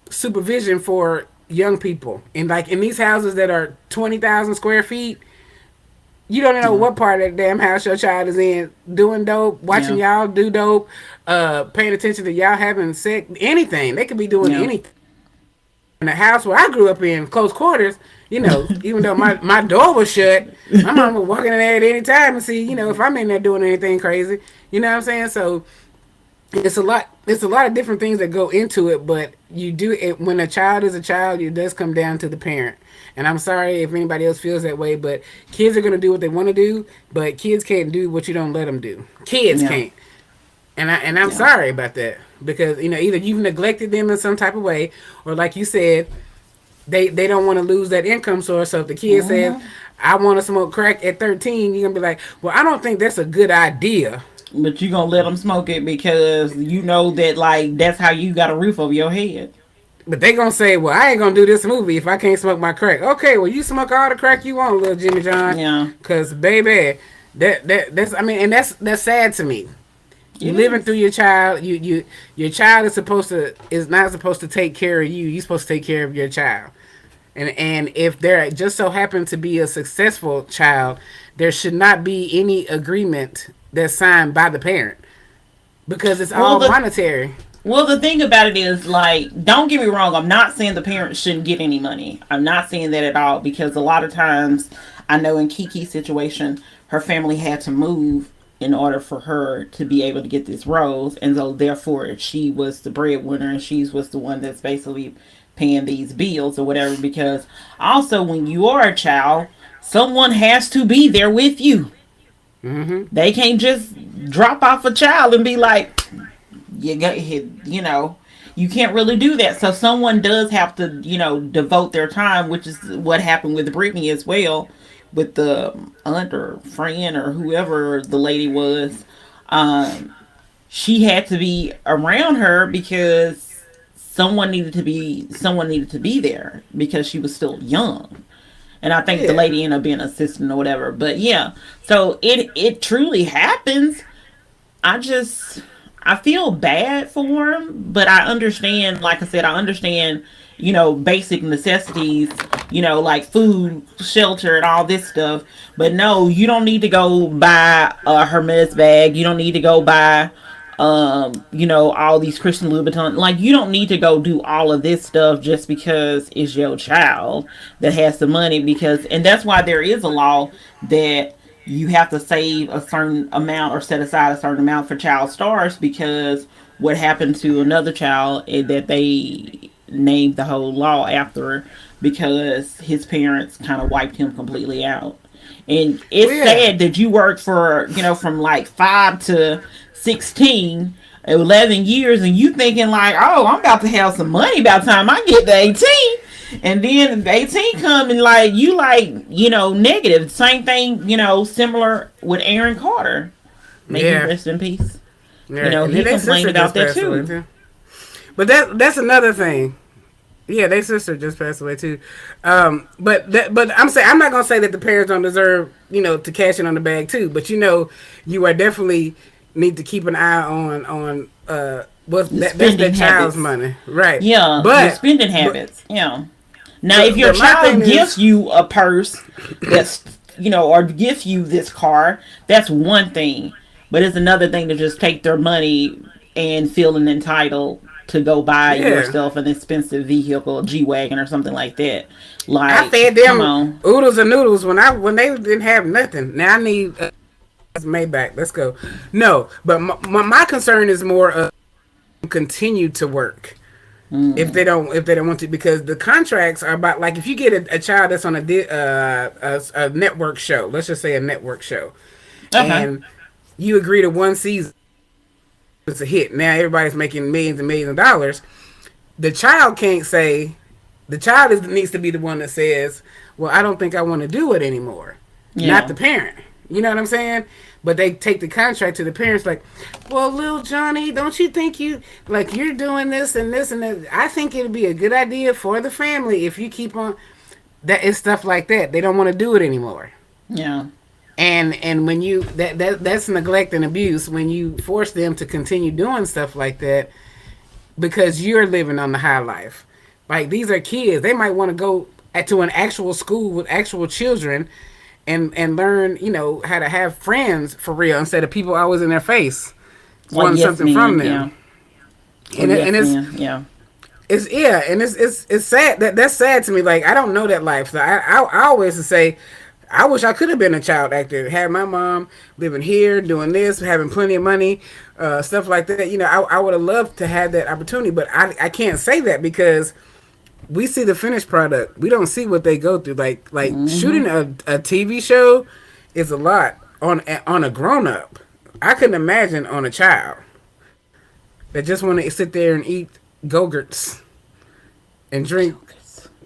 supervision for young people. And like in these houses that are 20,000 square feet, you don't know yeah, what part of that damn house your child is in, doing dope, watching yeah, y'all do dope, paying attention to y'all having sex, anything. They could be doing yeah. anything. In the house where I grew up in, close quarters, even though my door was shut, my mom was walking in there at any time and see, if I'm in there doing anything crazy. You know what I'm saying? So it's a lot. It's a lot of different things that go into it, but you do it when a child is a child. It does come down to the parent. And I'm sorry if anybody else feels that way, but kids are gonna do what they want to do. But kids can't do what you don't let them do. Kids Yeah. can't. And I'm Yeah. sorry about that because either you've neglected them in some type of way, or like you said, they don't want to lose that income source. So if the kid says, Hmm. "I want to smoke crack at 13," you're gonna be like, "Well, I don't think that's a good idea." But you gonna let them smoke it because you know that like that's how you got a roof over your head. But they gonna say, "Well, I ain't gonna do this movie if I can't smoke my crack." Okay, well, you smoke all the crack you want, little Jimmy John, Yeah, cause baby, that's I mean, and that's sad to me. You it living through is. your child. Your child is not supposed to take care of you. You're supposed to take care of your child. And if there just so happen to be a successful child, there should not be any agreement that's signed by the parent because it's Well, all the monetary. Well, the thing about it is, like, don't get me wrong. I'm not saying the parents shouldn't get any money. I'm not saying that at all because a lot of times, I know in Kiki's situation, her family had to move in order for her to be able to get this rose, and so therefore she was the breadwinner and she was the one that's basically paying these bills or whatever. Because also, when you are a child, someone has to be there with you. Mm-hmm. They can't just drop off a child and be like, you can't really do that. So someone does have to, devote their time, which is what happened with Brittany as well, with the aunt or friend or whoever the lady was. Um, she had to be around her because someone needed to be there because she was still young. And I think the Yeah. lady ended up being an assistant or whatever. But yeah, so it truly happens. I feel bad for him, but I understand. Like I said, I understand. Basic necessities. Like food, shelter, and all this stuff. But no, you don't need to go buy a Hermes bag. You don't need to go buy, all these Christian Louboutin. Like you don't need to go do all of this stuff just because it's your child that has the money. And that's why there is a law that you have to save a certain amount or set aside a certain amount for child stars because what happened to another child that they named the whole law after because his parents kind of wiped him completely out. And Well, it's yeah. sad that you worked for, from like 5 to 16, 11 years, and you thinking like, oh, I'm about to have some money by the time I get to 18. And then the 18 come and like you like, negative. Same thing, similar with Aaron Carter. May he Yeah, rest in peace. yeah, and then He their complained sister about just that passed away too. too. But that's another thing. Yeah, their sister just passed away too. But I'm saying I'm not gonna say that the parents don't deserve to cash in on the bag too. But you are definitely need to keep an eye on what The that's their spending child's habits. money, right? Yeah, the But spending but habits. Yeah. Now, if your but my thing child is gives you a purse that's, or gives you this car, that's one thing. But it's another thing to just take their money and feeling entitled to go buy yeah. yourself an expensive vehicle, a G Wagon or something like that. I Like, fed come them on. oodles and noodles when they didn't have nothing. Now I need Maybach. Let's go. No, but my concern is more of continue to work if they don't want to, because the contracts are about, like, if you get a child that's on a network show, let's just say a network show, Okay. and you agree to one season, it's a hit. Now everybody's making millions and millions of dollars. The child can't say. The child needs to be the one that says, "Well, I don't think I want to do it anymore." Not Yeah. the parent. You know what I'm saying? But they take the contract to the parents like, "Well, little Johnny, don't you think you're doing this and this and that? I think it'd be a good idea for the family if you keep on." That is stuff like that. They don't want to do it anymore. Yeah. And when you that's neglect and abuse when you force them to continue doing stuff like that because you're living on the high life. Like, these are kids. They might want to go to an actual school with actual children and learn, how to have friends for real instead of people always in their face Like, wanting yes, something from man. Yeah. them. Or And yes, man. Yeah. it's yeah, and it's sad that's sad to me. Like, I don't know that life. So I always say I wish I could have been a child actor. Had my mom living here, doing this, having plenty of money, stuff like that. I would have loved to have that opportunity, but I can't say that because we see the finished product. We don't see what they go through. Like shooting a TV show is a lot on a grown up. I couldn't imagine on a child that just want to sit there and eat Go-Gurts and drink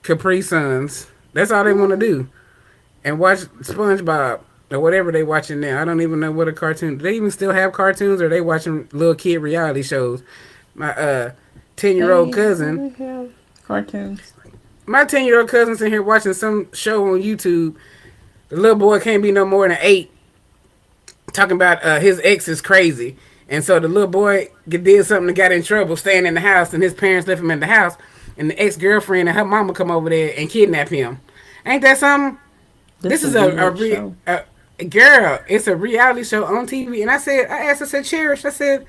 Capri Suns. That's all they want to do. And watch SpongeBob or whatever they watching now. I don't even know what a cartoon. Do they even still have cartoons, or are they watching little kid reality shows? My 10-year-old cousin. Have cartoons. My 10-year-old cousin's in here watching some show on YouTube. The little boy can't be no more than 8. Talking about his ex is crazy. And so the little boy did something and got in trouble staying in the house, and his parents left him in the house. And the ex-girlfriend and her mama come over there and kidnap him. Ain't that something? This is a show. a girl. It's a reality show on TV. And I asked, I said, Cherish. I said,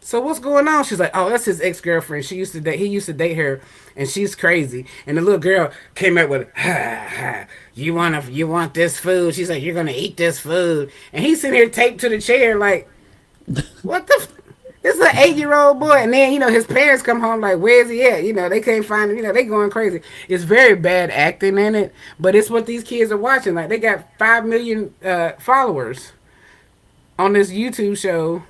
so what's going on? She's like, oh, that's his ex girlfriend. He used to date her, and she's crazy. And the little girl came out with, you want this food? She's like, you're gonna eat this food. And he's sitting here taped to the chair, like, what the? This is an 8-year-old boy, and then his parents come home like, "Where's he at?" They can't find him. They going crazy. It's very bad acting in it, but it's what these kids are watching. Like, they got 5 million followers on this YouTube show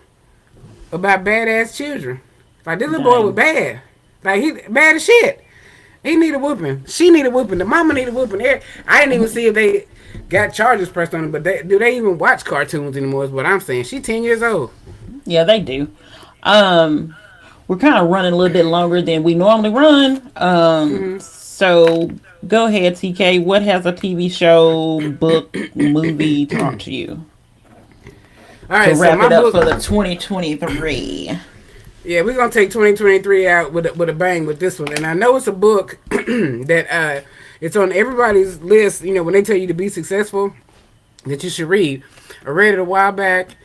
about badass children. Like, this little boy was Dang. bad. Like, he bad as shit. He need a whooping. She need a whooping. The mama need a whooping. I didn't even see if they got charges pressed on him, but do they even watch cartoons anymore? Is what I'm saying. She 10 years old. Yeah, they do. Um, we're kind of running a little bit longer than we normally run. So go ahead, TK. What has a TV show, book, movie taught you All to right, so wrap my it up for book. the 2023? Yeah, we're gonna take 2023 out with a bang with this one, and I know it's a book that it's on everybody's list. When they tell you to be successful, that you should read. I read it a while back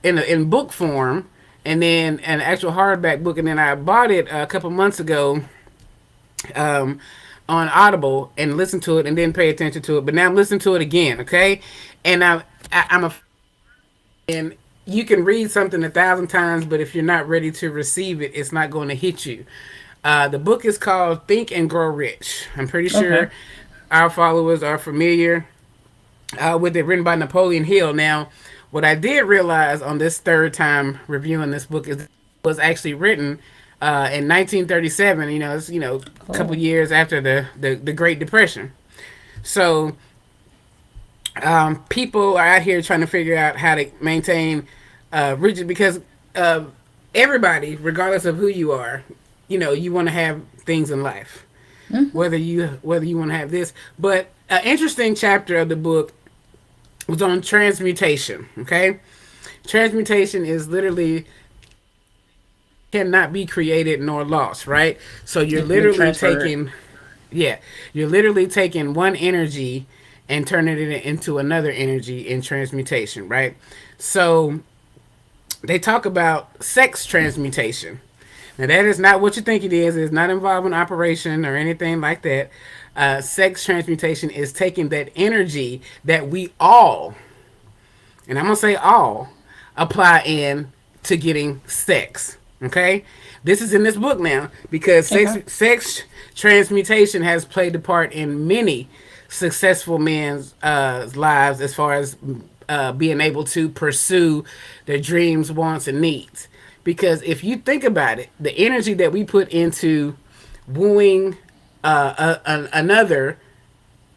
in book form, and then an actual hardback book, and then I bought it a couple months ago on Audible and listened to it, and didn't pay attention to it. But now I'm listening to it again, okay? And I'm a and you can read something 1,000 times, but if you're not ready to receive it, it's not going to hit you. The book is called Think and Grow Rich. I'm pretty Okay. sure our followers are familiar with it, written by Napoleon Hill. Now, what I did realize on this third time reviewing this book is it was actually written in 1937. It's a couple Oh. years after the Great Depression. So people are out here trying to figure out how to maintain rigid because uh, everybody, regardless of who you are, you want to have things in life, whether you want to have this. But an interesting chapter of the book was on transmutation. Okay, transmutation is literally cannot be created nor lost, right? So you're It can be literally transferred. taking, yeah, you're literally taking one energy and turning it into another energy in transmutation, right? So they talk about sex transmutation. Now that is not what you think it is. It's not involving operation or anything like that. Sex transmutation is taking that energy that we all, and I'm gonna say all, apply in to getting sex. Okay, this is in this book now because sex Okay. sex transmutation has played a part in many successful men's lives as far as being able to pursue their dreams, wants, and needs. Because if you think about it, the energy that we put into wooing another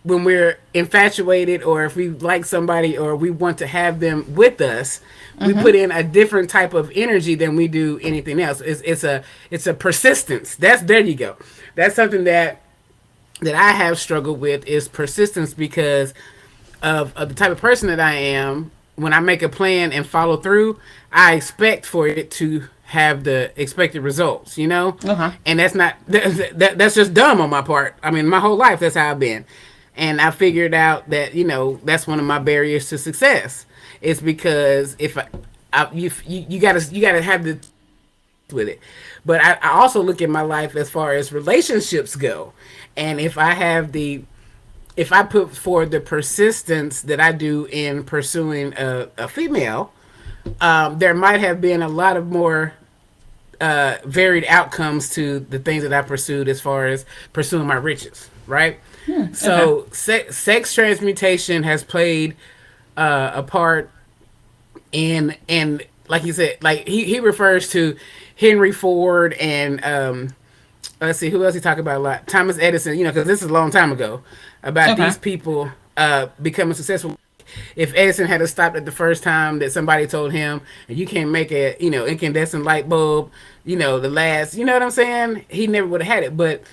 when we're infatuated or if we like somebody or we want to have them with us, we put in a different type of energy than we do anything else. It's a persistence. There you go. That's something that I have struggled with is persistence because of the type of person that I am. When I make a plan and follow through, I expect for it to have the expected results, Uh-huh. and that's not that's just dumb on my part. I mean, my whole life that's how I've been, and I figured out that that's one of my barriers to success. It's because if you gotta have the with it. But I also look at my life as far as relationships go. And if I put forward the persistence that I do in pursuing a female, there might have been a lot of more varied outcomes to the things that I pursued as far as pursuing my riches, right? Okay. So sex transmutation has played a part in like you said, like he refers to Henry Ford and let's see who else he talked about a lot. Thomas Edison, because this is a long time ago about Okay. these people becoming successful. If Edison had stopped at the first time that somebody told him, and you can't make a incandescent light bulb, the last, you know what I'm saying? He never would have had it. But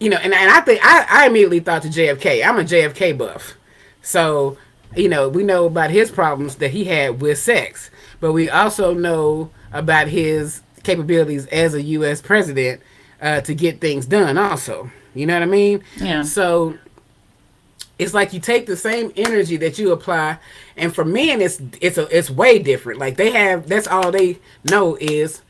and I think I immediately thought to JFK. I'm a JFK buff, so we know about his problems that he had with sex, but we also know about his capabilities as a U.S. president to get things done. Also, you know what I mean? Yeah. So it's like you take the same energy that you apply, and for men, it's way different. Like that's all they know is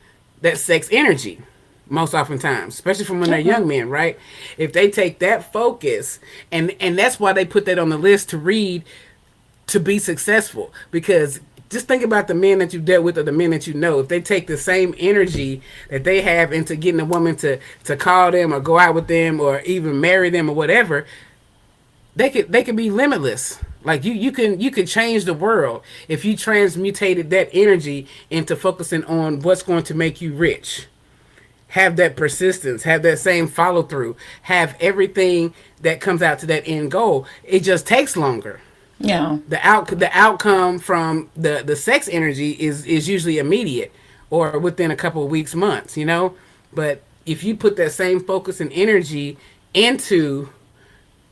that sex energy most oftentimes, especially from when they're Okay. young men, right? If they take that focus, and that's why they put that on the list to read to be successful. Because just think about the men that you've dealt with or the men that you know. If they take the same energy that they have into getting a woman to call them or go out with them or even marry them or whatever, they could be limitless. Like you could change the world if you transmutated that energy into focusing on what's going to make you rich. Have that persistence, have that same follow through, have everything that comes out to that end goal. It just takes longer. Yeah. The outcome from the sex energy is usually immediate or within a couple of weeks, months. But if you put that same focus and energy into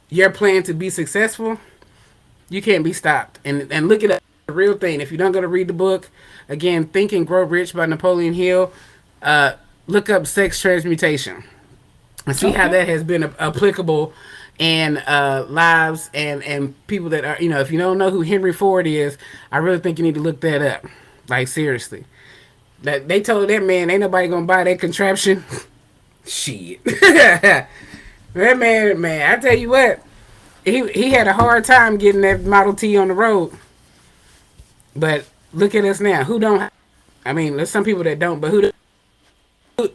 your plan to be successful, you can't be stopped. And look at the real thing. If you don't go to read the book, again, Think and Grow Rich by Napoleon Hill, look up sex transmutation and see how Okay. that has been applicable in lives and people that are, if you don't know who Henry Ford is, I really think you need to look that up. Like, seriously. That they told that man ain't nobody gonna buy that contraption. Shit. that man, I tell you what, he had a hard time getting that Model T on the road. But look at us now. Who don't? I mean, there's some people that don't, but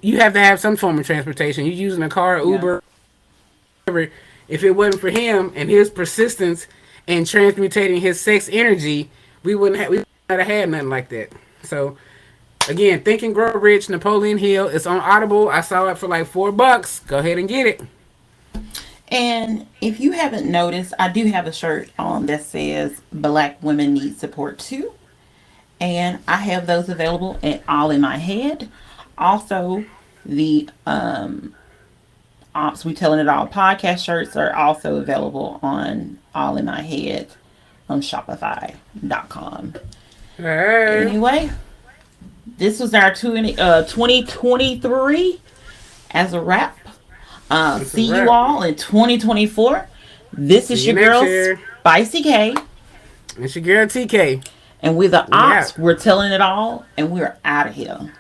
you have to have some form of transportation. You're using a car, Yeah. Uber, whatever. If it wasn't for him and his persistence in transmutating his sex energy, we wouldn't have had nothing like that. So Again, Think and Grow Rich, Napoleon Hill. It's on Audible. I saw it for like $4. Go ahead and get it. And if you haven't noticed, I do have a shirt on that says Black Women Need Support Too. And I have those available at All in My Head. Also, the Ops We Telling It All podcast shirts are also available on All in My Head on Shopify.com. Hey. Anyway, this was our 2023 as a wrap. That's a See you wrap. all in 2024. This See is you your next girl, year. Spicy K. It's your girl TK. And we're the We out. Ops. We're telling it all. And we're out of here.